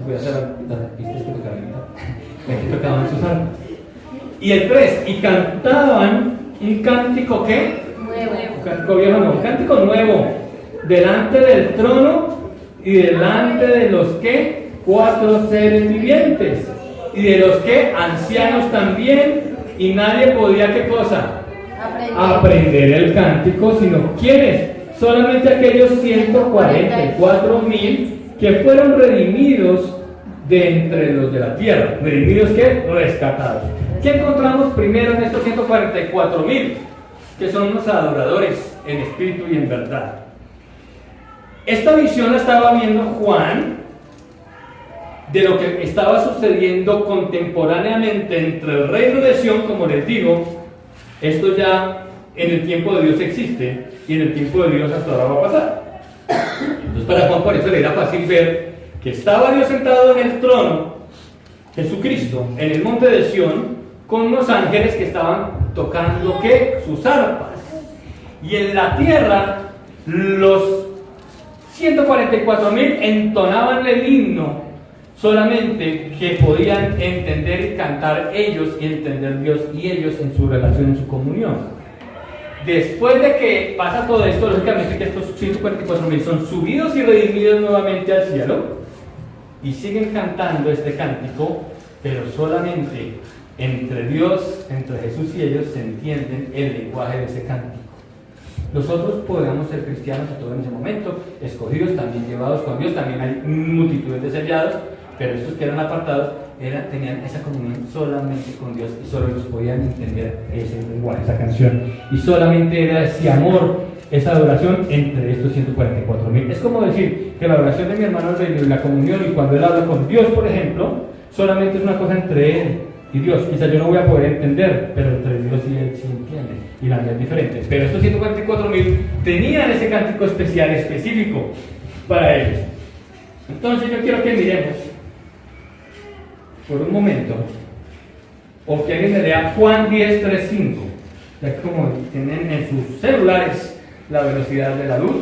Voy a hacer las arpistas que tocaban sus arpas. Y el 3, y cantaban un cántico ¿qué?
Nuevo.
Un cántico viejo, no, un cántico nuevo, delante del trono y delante de los ¿qué? 4 seres vivientes, y de los ¿qué? Ancianos también, y nadie podía ¿qué cosa? Aprender el cántico, sino ¿quiénes? Solamente aquellos 144.000 que fueron redimidos de entre los de la tierra. ¿Redimidos qué? Rescatados. ¿Qué encontramos primero en estos 144.000? Que son los adoradores en espíritu y en verdad. Esta visión la estaba viendo Juan de lo que estaba sucediendo contemporáneamente entre el reino de Sión, como les digo. Esto ya en el tiempo de Dios existe, y en el tiempo de Dios hasta ahora va a pasar. Entonces para Juan por eso le era fácil ver que estaba Dios sentado en el trono, Jesucristo, en el monte de Sión, con unos ángeles que estaban tocando ¿qué? Sus arpas. Y en la tierra los 144.000 entonaban el himno solamente que podían entender y cantar ellos y entender Dios y ellos en su relación, en su comunión. Después de que pasa todo esto, lógicamente que estos 144.000 son subidos y redimidos nuevamente al cielo y siguen cantando este cántico, pero solamente entre Dios, entre Jesús y ellos se entienden el lenguaje de ese cántico. Nosotros podemos ser cristianos a todo en ese momento, escogidos, también llevados con Dios, también hay multitudes de sellados, pero estos que eran apartados tenían esa comunión solamente con Dios y solo ellos podían entender ese lenguaje, esa canción. Y solamente era ese amor, esa adoración entre estos 144.000. Es como decir que la adoración de mi hermano Albelio y la comunión, y cuando él habla con Dios, por ejemplo, solamente es una cosa entre él y Dios. Quizá yo no voy a poder entender, pero entre Dios y él sí entiende, y la mía es diferente. Pero estos 144.000 tenían ese cántico especial, específico para ellos. Entonces yo quiero que miremos por un momento, o que alguien me lea Juan 10:3-5, ya que como tienen en sus celulares la velocidad de la luz,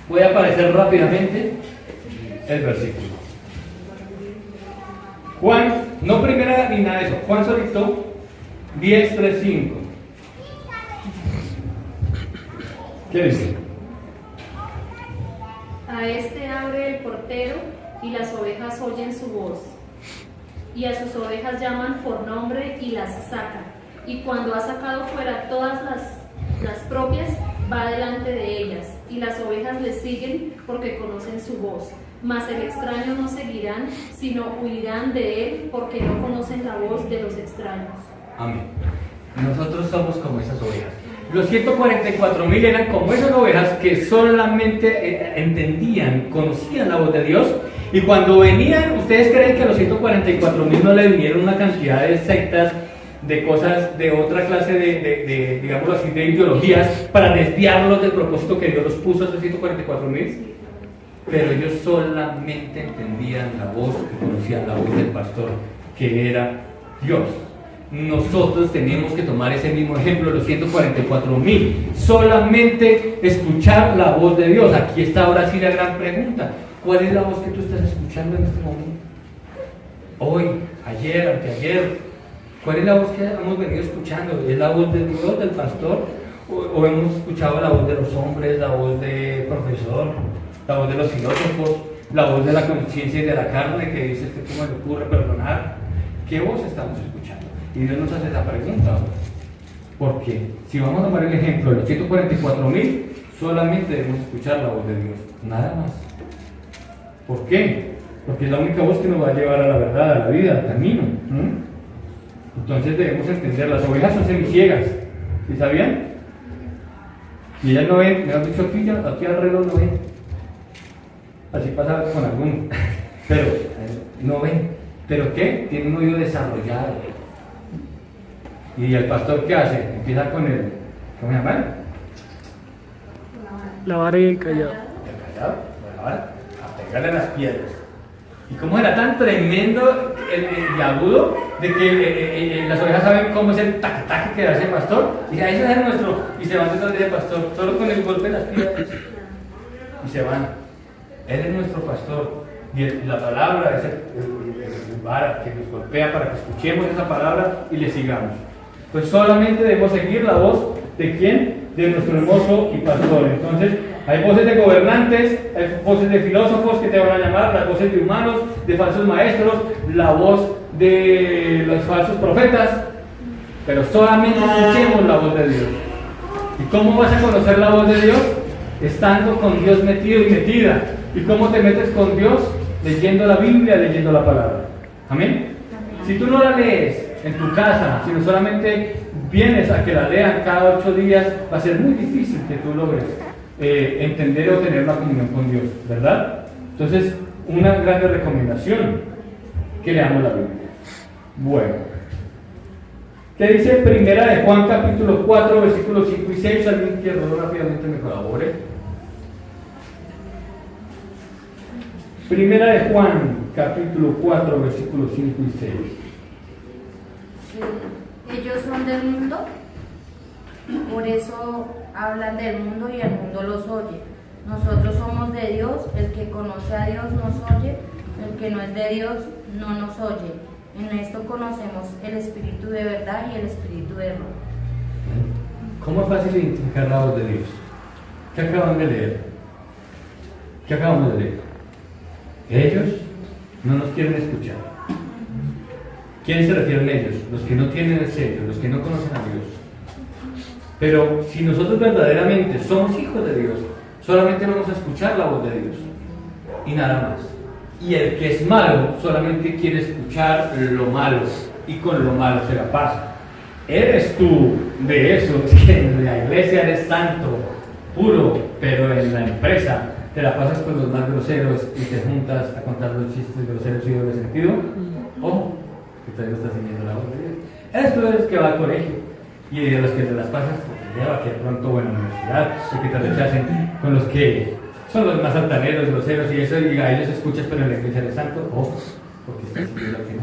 puede aparecer rápidamente el versículo. Juan, no primera ni nada de eso, Juan solito, 10:3-5. ¿Qué dice?
A este abre el portero, y las ovejas oyen su voz. Y a sus ovejas llaman por nombre y las saca. Y cuando ha sacado fuera todas las propias, va delante de ellas. Y las ovejas le siguen porque conocen su voz. Mas el extraño no seguirán, sino huirán de él porque no conocen la voz de los extraños.
Amén. Nosotros somos como esas ovejas. Los 144.000 eran como esas ovejas que solamente entendían, conocían la voz de Dios. Y cuando venían, ¿ustedes creen que a los 144.000 no le vinieron una cantidad de sectas
de cosas, de otra clase digámoslo así, de ideologías para desviarlos del propósito que Dios los puso a esos 144,000. Pero ellos solamente entendían la voz y conocían la voz del pastor, que era Dios. Nosotros tenemos que tomar ese mismo ejemplo de los 144,000, solamente escuchar la voz de Dios. Aquí está ahora sí la gran pregunta: ¿cuál es la voz que tú estás escuchando en este momento? Hoy, ayer, anteayer, ¿cuál es la voz que hemos venido escuchando? ¿Es la voz de Dios, del pastor? ¿O hemos escuchado la voz de los hombres, la voz del profesor, la voz de los filósofos, la voz de la conciencia y de la carne que dice cómo le ocurre perdonar? ¿Qué voz estamos escuchando? Y Dios nos hace esa pregunta. Porque si vamos a tomar el ejemplo de los 144,000, solamente debemos escuchar la voz de Dios, nada más. ¿Por qué? Porque es la única voz que nos va a llevar a la verdad, a la vida, al camino. Entonces debemos entender, las ovejas son semiciegas, ¿sí sabían? Y ellas no ven, me han dicho aquí alrededor no ven. Así pasa con algunos, pero no ven. ¿Pero qué? Tienen un oído desarrollado. ¿Y el pastor qué hace? Empieza con el, ¿cómo se llama?
La vara y el callado.
El callado, la vara, a pegarle a las piedras. ¿Y cómo era tan tremendo y agudo de que las ovejas saben cómo es el tac-tac que hace el pastor? Y dice, ese es el nuestro. Y se van detrás de ese pastor, solo con el golpe de las piedras. Y se van. Él es nuestro pastor. Y la palabra es el vara que nos golpea para que escuchemos esa palabra y le sigamos. Pues solamente debemos seguir la voz de ¿quién? De nuestro hermoso y pastor. Entonces, hay voces de gobernantes, hay voces de filósofos que te van a llamar, las voces de humanos, de falsos maestros, la voz de los falsos profetas, pero solamente escuchemos la voz de Dios. ¿Y cómo vas a conocer la voz de Dios? Estando con Dios metido y metida. ¿Y cómo te metes con Dios? Leyendo la Biblia, leyendo la palabra. ¿Amén? Si tú no la lees en tu casa, sino solamente vienes a que la lean cada 8 días, va a ser muy difícil que tú logres entender o tener una comunión con Dios, ¿verdad? Entonces, una gran recomendación, que leamos la Biblia. Bueno, ¿qué dice Primera de Juan capítulo 4, versículos 5 y 6? Alguien que rápidamente me colabore. Primera de Juan capítulo 4, versículos 5 y 6.
Ellos son del mundo, por eso hablan del mundo y el mundo los oye. Nosotros somos de Dios, el que conoce a Dios nos oye, el que no es de Dios no nos oye. En esto conocemos el espíritu de verdad y el espíritu de error.
¿Cómo es fácil identificar la voz de Dios? ¿Qué acaban de leer? ¿Qué acabamos de leer? Ellos no nos quieren escuchar. ¿Quiénes se refieren a ellos? Los que no tienen el sello, los que no conocen a Dios. Pero si nosotros verdaderamente somos hijos de Dios, solamente vamos a escuchar la voz de Dios y nada más. Y el que es malo solamente quiere escuchar lo malo y con lo malo se la pasa. ¿Eres tú de esos que en la iglesia eres santo, puro, pero en la empresa te la pasas con los más groseros y te juntas a contar los chistes groseros y doble sentido? Ojo, que todavía estás siguiendo la voz de Dios. Eres tú de los que va al colegio y de los que te las pasas porque lleva que pronto buena universidad y que te rechacen con los que son los más altaneros, groseros y eso, y a ellos escuchas, pero en la iglesia eres santo. Ojo, porque estás siguiendo lo que no.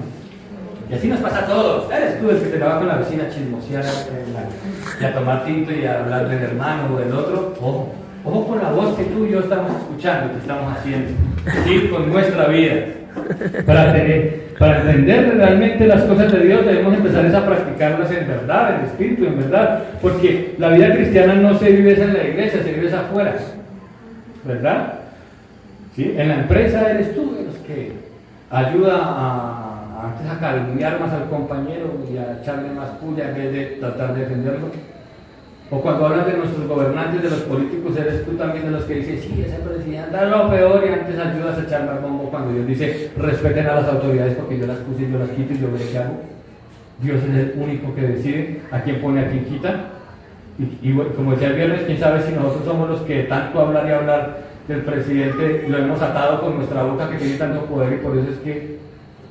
Y así nos pasa a todos. Eres tú el que te la va con la vecina a chismosear y a tomar tinto y a hablar del hermano o del otro. Ojo. Ojo con la voz que tú y yo estamos escuchando, que estamos haciendo, ¿sí? Con nuestra vida. Para entender realmente las cosas de Dios debemos empezar a practicarlas en verdad, en espíritu, en verdad. Porque la vida cristiana no se vive en la iglesia, se vive afuera. ¿Verdad? ¿Sí? En la empresa eres tú de los que ayuda antes a calumniar más al compañero y a echarle más puya en vez de tratar de defenderlo. O cuando hablas de nuestros gobernantes, de los políticos, eres tú también de los que dices, sí, ese presidente es lo peor, y antes ayudas a echar más bombo cuando Dios dice, respeten a las autoridades porque yo las puse y yo las quito y yo veré qué hago. Dios es el único que decide a quién pone, a quién quita. Y como decía el viernes, quién sabe si nosotros somos los que tanto hablar y hablar del presidente lo hemos atado con nuestra boca que tiene tanto poder y por eso es que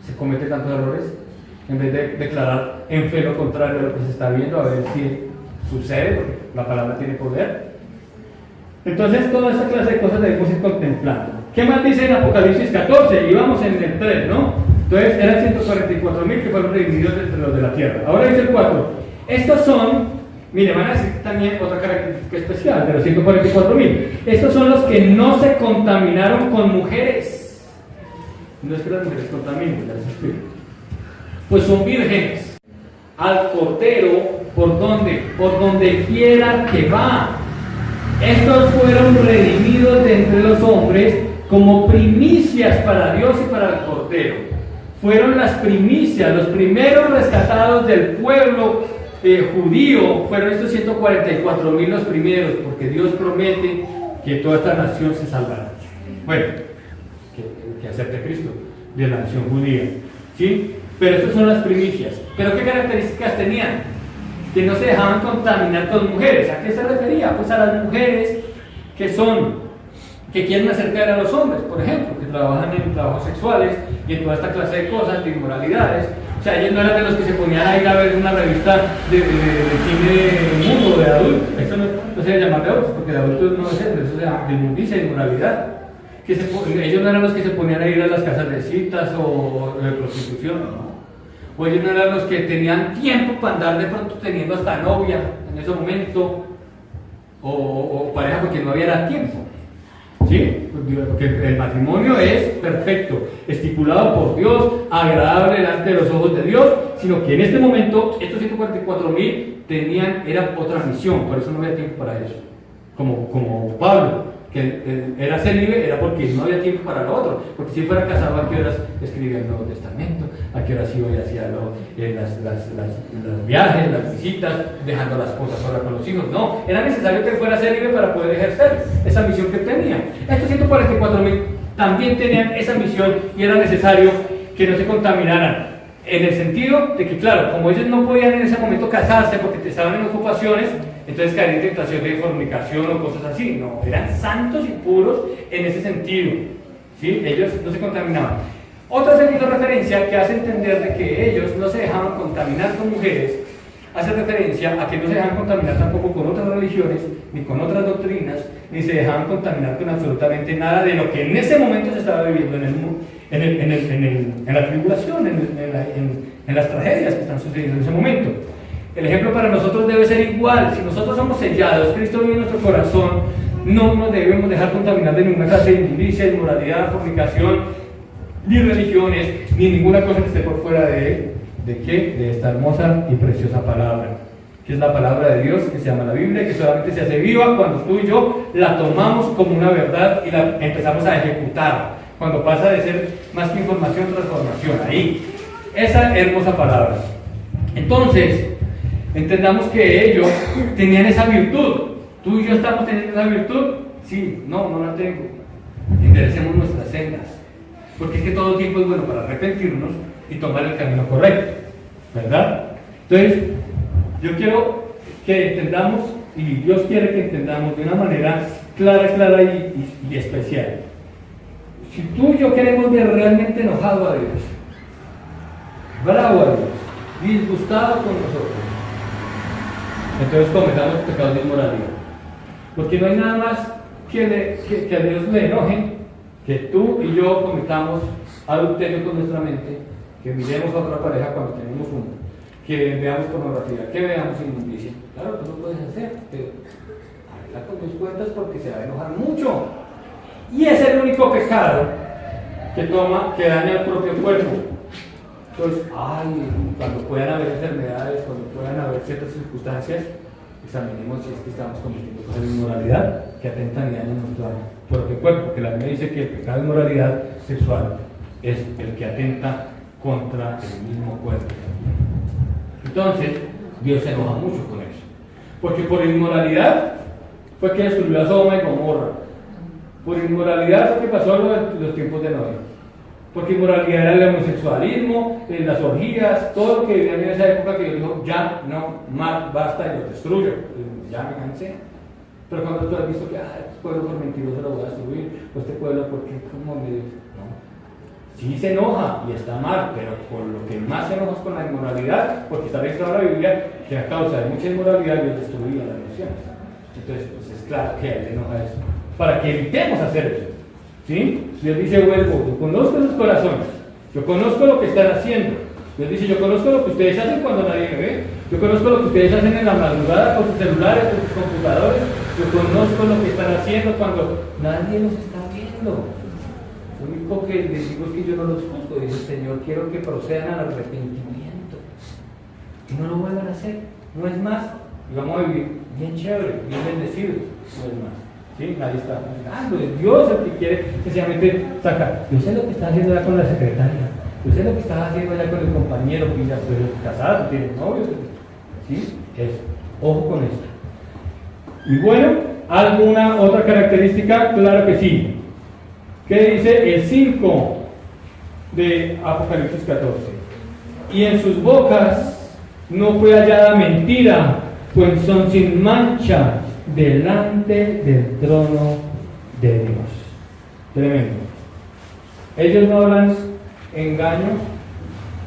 se cometen tantos errores. en vez de declarar en fe lo contrario a lo que se está viendo, a ver si sucede, porque la palabra tiene poder. Entonces, toda esta clase de cosas debemos ir contemplando. ¿Qué más dice en Apocalipsis 14? Y vamos en el 3, ¿no? Entonces, eran 144.000 que fueron redimidos entre los de la tierra. Ahora dice el 4. Estos son, mire, van a decir también otra característica especial de los 144.000. Estos son los que no se contaminaron con mujeres. No es que las mujeres contaminen, ya les explico. Pues son vírgenes. Al Cordero, ¿por dónde? Por donde quiera que va. Estos fueron redimidos de entre los hombres como primicias para Dios y para el Cordero. Fueron las primicias, los primeros rescatados del pueblo judío. Fueron estos 144.000 los primeros, porque Dios promete que toda esta nación se salvará. Bueno, que acepte a Cristo de la nación judía, ¿sí? Pero estas son las primicias. ¿Pero qué características tenían? Que no se dejaban contaminar con mujeres. ¿A qué se refería? Pues a las mujeres que quieren acercar a los hombres, por ejemplo, que trabajan en trabajos sexuales y en toda esta clase de cosas, de inmoralidades. O sea, ellos no eran de los que se ponían a ir a ver una revista de cine mudo, de adultos. Esto no se debe llamar de adultos, porque de adultos no es eso, se llama de inmundicia, de inmoralidad. Ellos no eran los que se ponían a ir a las casas de citas o de prostitución, ¿no? O ellos no eran los que tenían tiempo para andar de pronto teniendo hasta novia en ese momento, o pareja, porque no había tiempo. ¿Sí? Porque el matrimonio es perfecto, estipulado por Dios, agradable delante de los ojos de Dios, sino que en este momento estos 144.000 era otra misión, por eso no había tiempo para eso. Como Pablo, que él era célibe, era porque no había tiempo para lo otro, porque si fuera casado, ¿a qué horas escribía el Nuevo Testamento? ¿A qué horas iba y hacía los viajes, las visitas, dejando las cosas solas con los hijos? No, era necesario que él fuera célibe para poder ejercer esa misión que tenía. Estos 144.000 también tenían esa misión y era necesario que no se contaminaran, en el sentido de que, claro, como ellos no podían en ese momento casarse porque estaban en ocupaciones, entonces caer en tentación de fornicación o cosas así. No, eran santos y puros en ese sentido, ¿sí? Ellos no se contaminaban. Otra segunda referencia que hace entender de que ellos no se dejaban contaminar con mujeres, hace referencia a que no se dejaban contaminar tampoco con otras religiones, ni con otras doctrinas, ni se dejaban contaminar con absolutamente nada de lo que en ese momento se estaba viviendo en la tribulación, en las tragedias que están sucediendo en ese momento. El ejemplo para nosotros debe ser igual. Si nosotros somos sellados, Cristo vive en nuestro corazón, no nos debemos dejar contaminar de ninguna clase de inmundicia, inmoralidad, fornicación, ni religiones, ni ninguna cosa que esté por fuera de esta hermosa y preciosa palabra, que es la palabra de Dios, que se llama la Biblia, que solamente se hace viva cuando tú y yo la tomamos como una verdad y la empezamos a ejecutar, cuando pasa de ser más que información, transformación. Ahí, esa hermosa palabra. Entonces, entendamos que ellos tenían esa virtud. ¿Tú y yo estamos teniendo esa virtud? Sí, no la tengo. Enderecemos nuestras sendas, porque es que todo tiempo es bueno para arrepentirnos y tomar el camino correcto, ¿verdad? Entonces, yo quiero que entendamos, y Dios quiere que entendamos de una manera clara y especial. Si tú y yo queremos ver realmente enojado a Dios, bravo a Dios, disgustado con nosotros, entonces cometamos pecados de inmoralidad. Porque no hay nada más que a Dios le enoje que tú y yo cometamos adulterio con nuestra mente, que miremos a otra pareja cuando tenemos uno, que veamos pornografía, que veamos inmundicia. Claro, tú lo puedes hacer, pero arregla con tus cuentas porque se va a enojar mucho. Y es el único pecado que daña al propio cuerpo. Entonces, cuando puedan haber enfermedades, cuando puedan haber ciertas circunstancias, examinemos si es que estamos cometiendo cosas de inmoralidad que atentan y dañan nuestro propio cuerpo, porque la Biblia dice que el pecado de inmoralidad sexual es el que atenta contra el mismo cuerpo. Entonces, Dios se enoja mucho con eso, porque por inmoralidad fue que destruyó a Sodoma y Gomorra, por inmoralidad fue que pasó los tiempos de Noé, porque inmoralidad era el homosexualismo, las orgías, todo lo que vivían en esa época, que Dios dijo, ya no más, basta, y los destruyo, ya me cansé. Pero cuando tú has visto que este pueblo por mentiroso lo voy a destruir, o este pueblo porque como me... No. Sí se enoja y está mal, pero por lo que más se enoja es con la inmoralidad, porque está registrado en la Biblia que a causa de mucha inmoralidad Dios destruía las naciones. Entonces, pues es claro que a él le enoja eso. Para que evitemos hacer eso. ¿Sí? Dios dice, vuelvo, yo conozco sus corazones, yo conozco lo que están haciendo. Dios dice, yo conozco lo que ustedes hacen cuando nadie me ve, yo conozco lo que ustedes hacen en la madrugada con sus celulares, con sus computadores, yo conozco lo que están haciendo cuando nadie los está viendo. Lo único que les digo es que yo no los juzgo, dice el Señor, quiero que procedan al arrepentimiento y no lo vuelvan a hacer, no es más, y vamos a vivir bien chévere, bien bendecidos, no es más. ¿Sí? Nadie está juzgando, es Dios el que quiere sencillamente sacar. Yo sé lo que está haciendo ya con la secretaria, yo sé lo que está haciendo ya con el compañero, que ya estoy casado, tiene novio, ¿sí? Eso, ojo con esto. Y bueno, ¿alguna otra característica? Claro que sí. ¿Qué dice el 5 de Apocalipsis 14? Y en sus bocas no fue hallada mentira, pues son sin mancha delante del trono de Dios. Tremendo. Ellos no hablan engaño,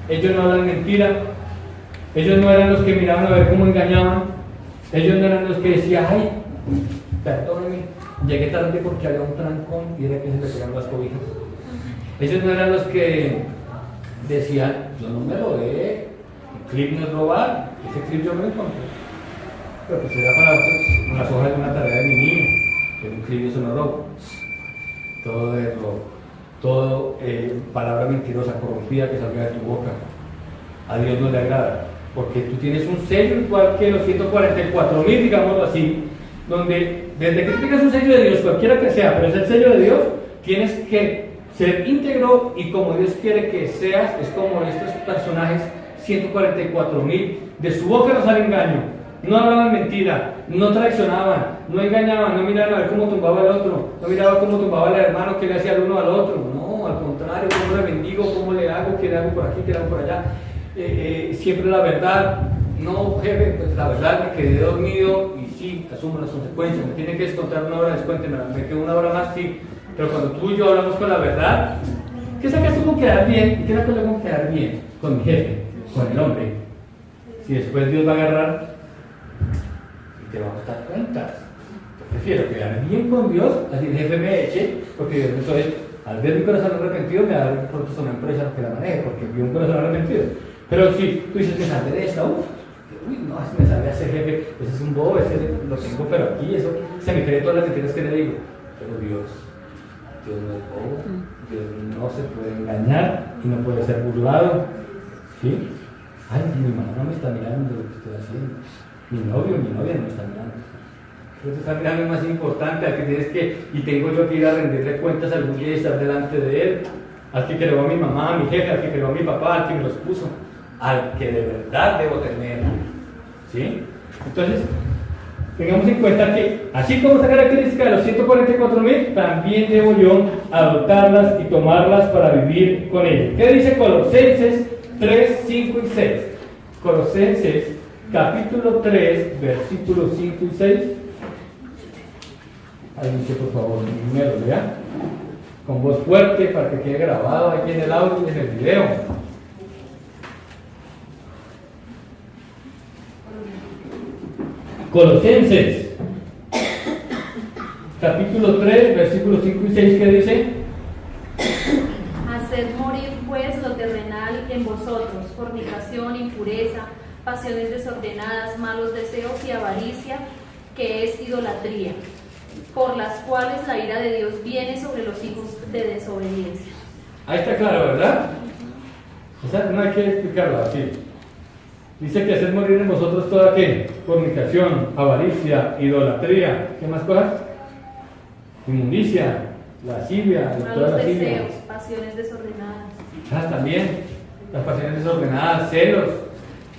ellos no hablan mentira, ellos no eran los que miraban a ver cómo engañaban, ellos no eran los que decían, ay, perdónenme, llegué tarde porque había un trancón y era que se le pegaron las cobijas. Ellos no eran los que decían, yo no me robé, el clip no es robar, ese clip yo me lo encontré. Pero pues era para las hojas de una tarea de mi niño, pero un clip eso no robo. Todo es robo, todo palabra mentirosa, corrompida que salga de tu boca. A Dios no le agrada, porque tú tienes un sello igual que los 144,000, digámoslo así, donde desde que tú tengas un sello de Dios, cualquiera que sea, pero es el sello de Dios, tienes que ser íntegro y como Dios quiere que seas, es como estos personajes 144,000, de su boca no sale engaño, no hablaban mentira, no traicionaban, no engañaban, no miraban a ver cómo tumbaba el otro, no miraban cómo tumbaba el hermano, qué le hacía el uno al otro, no, al contrario, cómo le bendigo, cómo le hago, qué le hago por aquí, qué le hago por allá, siempre la verdad. No, jefe, pues la verdad me quedé dormido y sí, asumo las consecuencias, me tiene que descontar una hora, descuénteme, me quedo una hora más, sí, pero cuando tú y yo hablamos con la verdad, ¿qué sacas tú con quedar bien? ¿Y qué sacas yo con quedar bien? Con mi jefe, con el hombre. Si después Dios va a agarrar y te va a dar cuentas, yo prefiero quedar bien con Dios, así el jefe me eche, porque Dios entonces, al ver mi corazón arrepentido, me da pronto a una empresa que la maneje, porque vi un corazón arrepentido. Pero si tú dices que sale de esta, uy, no, me sale a ser jefe, ese es un bobo, ese lo tengo, pero aquí, eso, se me cree todas las mentiras que le digo. Pero Dios no es bobo, Dios no se puede engañar y no puede ser burlado. ¿Sí? Ay, mi mamá no me está mirando lo que estoy haciendo, mi novio, mi novia no me está mirando. Entonces está mirando es más importante, al que tienes que, y tengo yo que ir a rendirle cuentas algún día y estar delante de él, al que creó a mi mamá, a mi jefe, al que creó a mi papá, al que me los puso, al que de verdad debo tener. ¿Sí? Entonces, tengamos en cuenta que, así como esta característica de los 144,000, también debo yo adoptarlas y tomarlas para vivir con ellos. ¿Qué dice Colosenses 3, 5 y 6? Colosenses, capítulo 3, versículos 5 y 6. Alguien que por favor me lo lea con voz fuerte para que quede grabado aquí en el audio y en el video. Colosenses, capítulo 3, versículos 5 y 6, ¿qué dice?
Haced morir pues lo terrenal en vosotros, fornicación, impureza, pasiones desordenadas, malos deseos y avaricia, que es idolatría, por las cuales la ira de Dios viene sobre los hijos de desobediencia.
Ahí está claro, ¿verdad? O sea, no hay que explicarlo así. Dice que hacer morir en vosotros toda ¿qué? Fornicación, avaricia, idolatría, ¿qué más cosas? Inmundicia, lascivia, toda
Malos
lascivia.
deseos, pasiones desordenadas.
También, las pasiones desordenadas, celos,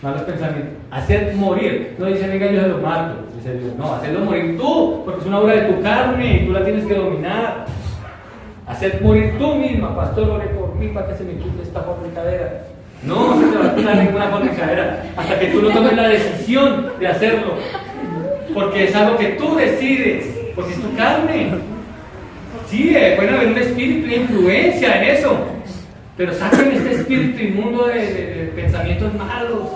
malos pensamientos. Hacer morir, no dice venga yo se los mato, dice Dios, no, hacerlo morir tú, porque es una obra de tu carne y tú la tienes que dominar. Hacer morir tú misma, pastor, ore por mí para que se me quite esta fornicadera. No se te va a quitar ninguna fornicadera hasta que tú no tomes la decisión de hacerlo, porque es algo que tú decides, porque es tu carne. Sí, puede haber un espíritu de influencia en eso, pero saquen este espíritu inmundo de pensamientos malos.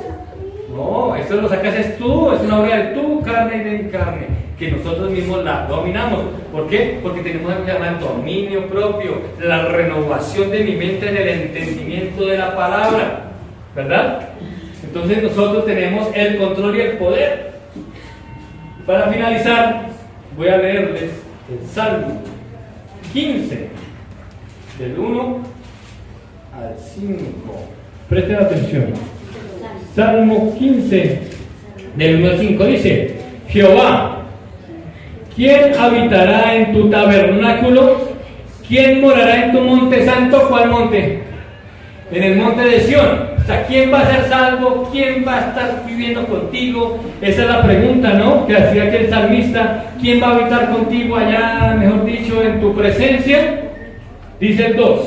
No, eso lo sacas es tú, es una obra de tu carne y de mi carne, que nosotros mismos la dominamos. ¿Por qué? Porque tenemos algo que se llama el dominio propio, la renovación de mi mente en el entendimiento de la palabra, ¿verdad? Entonces nosotros tenemos el control y el poder. Para finalizar, voy a leerles el Salmo 15, del 1 al 5. Presten atención. Salmo 15, del 1 al 5 dice: Jehová, ¿quién habitará en tu tabernáculo? ¿Quién morará en tu monte santo? ¿Cuál monte? En el monte de Sión. O sea, ¿quién va a ser salvo? ¿Quién va a estar viviendo contigo? Esa es la pregunta, ¿no?, que hacía aquel salmista. ¿Quién va a habitar contigo allá, mejor dicho, en tu presencia? Dice el 2: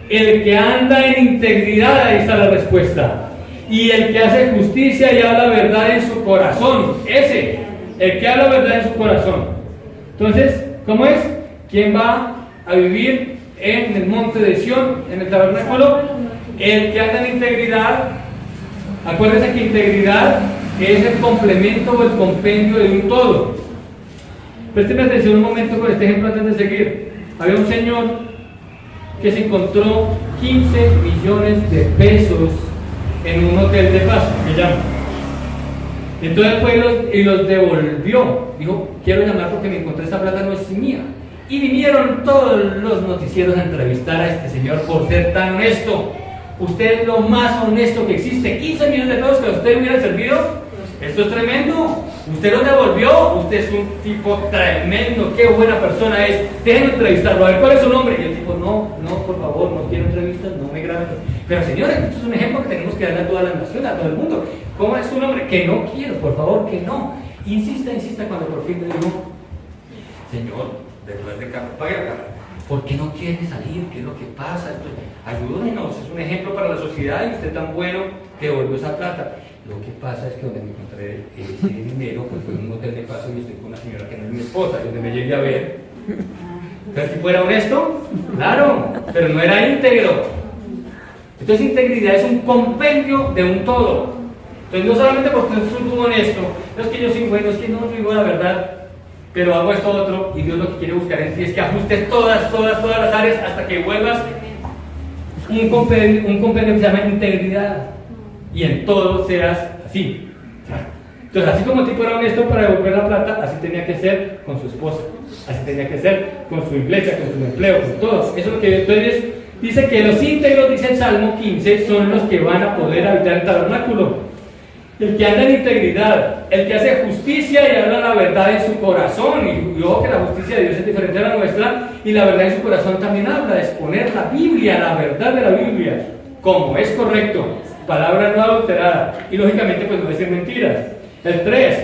el que anda en integridad, ahí está la respuesta. Y el que hace justicia y habla verdad en su corazón. Ese, el que habla verdad en su corazón. Entonces, ¿cómo es? ¿Quién va a vivir en el monte de Sión, en el tabernáculo? El que anda en integridad. Acuérdense que integridad es el complemento o el compendio de un todo. Presten atención un momento con este ejemplo antes de seguir. Había un señor que se encontró 15 millones de pesos en un hotel de paso, que llama. Entonces fue y los devolvió. Dijo: quiero llamar porque me encontré esta plata, no es mía. Y vinieron todos los noticieros a entrevistar a este señor por ser tan honesto. Usted es lo más honesto que existe. 15 millones de pesos que a usted le hubieran servido. Esto es tremendo. Usted los devolvió. Usted es un tipo tremendo. Qué buena persona es. Déjenme entrevistarlo. A ver, ¿cuál es su nombre? Y el tipo: no, por favor, no quiero entrevistas, no me graben. Pero señores, esto es un ejemplo que tenemos que darle a toda la nación, a todo el mundo. ¿Cómo es su nombre? Que no quiero, por favor, que no. Insista cuando por fin le digo: señor, después de carro, pague la cara. ¿Por qué no quiere salir? ¿Qué es lo que pasa? Ayúdenos, es un ejemplo para la sociedad y usted tan bueno que devolvió esa plata. Lo que pasa es que donde me encontré ese dinero pues fue en un hotel de paso y estoy con una señora que no es mi esposa, y donde me llegué a ver. ¿Pero si fuera honesto? Claro, pero no era íntegro. Entonces integridad es un compendio de un todo. Entonces no solamente porque soy muy honesto, no es que yo soy bueno, es que no digo la verdad, pero hago esto otro, y Dios lo que quiere buscar en ti es que ajustes todas las áreas hasta que vuelvas un compendio que se llama integridad, y en todo seas así. Entonces, así como el tipo era honesto para devolver la plata, así tenía que ser con su esposa, así tenía que ser con su iglesia, con su empleo, con todo. Eso es lo que entonces dice que los íntegros, dice el Salmo 15, son los que van a poder habitar el tabernáculo. El que anda en integridad, el que hace justicia y habla la verdad en su corazón. Y ojo que la justicia de Dios es diferente a la nuestra, y la verdad en su corazón también habla de exponer la Biblia, la verdad de la Biblia, como es correcto, palabra no adulterada, y lógicamente pues no decir mentiras. El 3,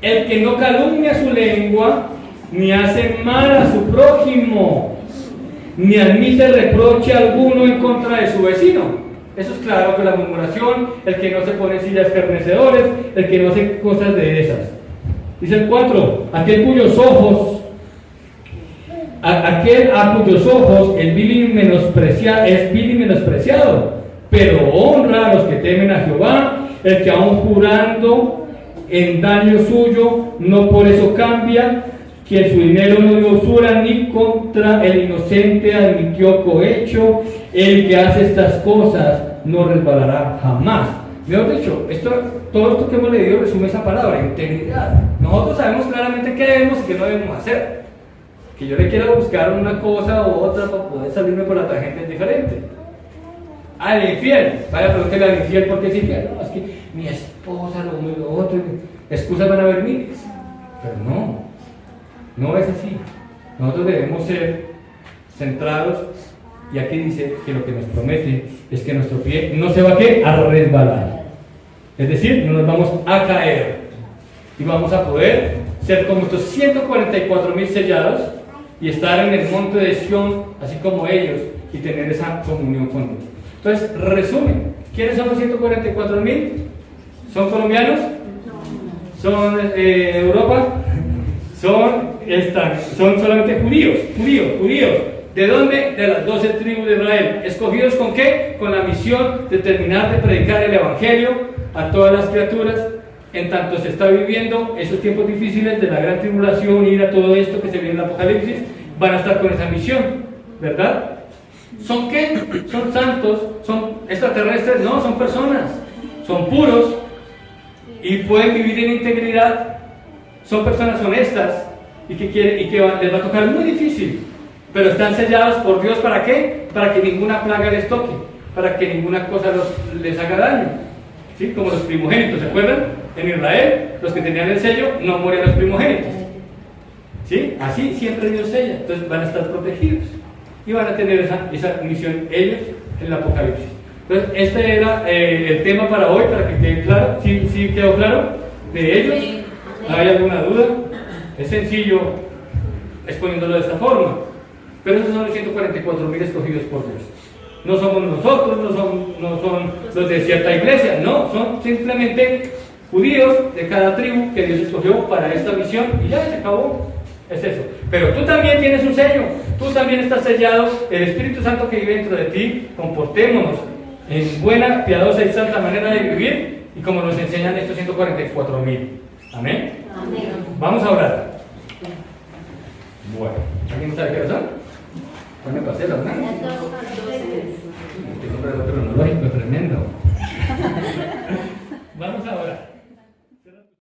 el que no calumnia su lengua, ni hace mal a su prójimo, ni admite reproche alguno en contra de su vecino. Eso es claro, que la murmuración, el que no se pone en sillas escarnecedores, el que no hace cosas de esas. Dice el 4, aquel a cuyos ojos el vil y es vil y menospreciado, pero honra a los que temen a Jehová, el que aún jurando en daño suyo, no por eso cambia, quien su dinero no dio usura, ni contra el inocente admitió cohecho, el que hace estas cosas no resbalará jamás. Mejor dicho, todo esto que hemos leído resume esa palabra, integridad. Nosotros sabemos claramente qué debemos y qué no debemos hacer. Que yo le quiero buscar una cosa u otra para poder salirme por la tangente es diferente. Al infiel, vaya a preguntarle al infiel por qué es infiel. No, es que mi esposa, lo otro, excusas van a haber miles. Pero no es así. Nosotros debemos ser centrados, y aquí dice que lo que nos promete es que nuestro pie no se va a resbalar. Es decir, no nos vamos a caer, y vamos a poder ser como estos 144,000 sellados y estar en el monte de Sión, así como ellos, y tener esa comunión con Dios. Entonces, resumen, ¿quiénes son los 144,000? ¿Son colombianos? ¿Son Europa? Son solamente judíos. ¿De dónde? De las 12 tribus de Israel. ¿Escogidos con qué? Con la misión de terminar de predicar el Evangelio a todas las criaturas, en tanto se está viviendo esos tiempos difíciles de la gran tribulación, ir a todo esto que se viene en el Apocalipsis, van a estar con esa misión, ¿verdad? ¿Son qué? ¿Son santos? ¿Son extraterrestres? No, son personas, son puros y pueden vivir en integridad, son personas honestas y que les va a tocar muy difícil, pero están sellados por Dios. ¿Para qué? Para que ninguna plaga les toque, para que ninguna cosa les haga daño, ¿sí? Como los primogénitos, ¿se acuerdan? En Israel, los que tenían el sello, no morían los primogénitos, ¿sí? Así siempre Dios sella, entonces van a estar protegidos y van a tener esa misión ellos en el Apocalipsis. Entonces, este era el tema para hoy, para que quede claro. ¿Sí quedó claro de ellos? ¿Hay alguna duda? Es sencillo exponiéndolo de esta forma, pero esos son los 144.000 escogidos por Dios. No somos nosotros, no son los de cierta iglesia, no, son simplemente judíos de cada tribu que Dios escogió para esta misión y ya se acabó. Es eso. Pero tú también tienes un sello, tú también estás sellado, el Espíritu Santo que vive dentro de ti. Comportémonos en buena, piadosa y santa manera de vivir, y como nos enseñan estos 144.000. Amén.
Amén.
Vamos a orar. Bueno, ¿alguien sabe qué razón? Ya me pasé la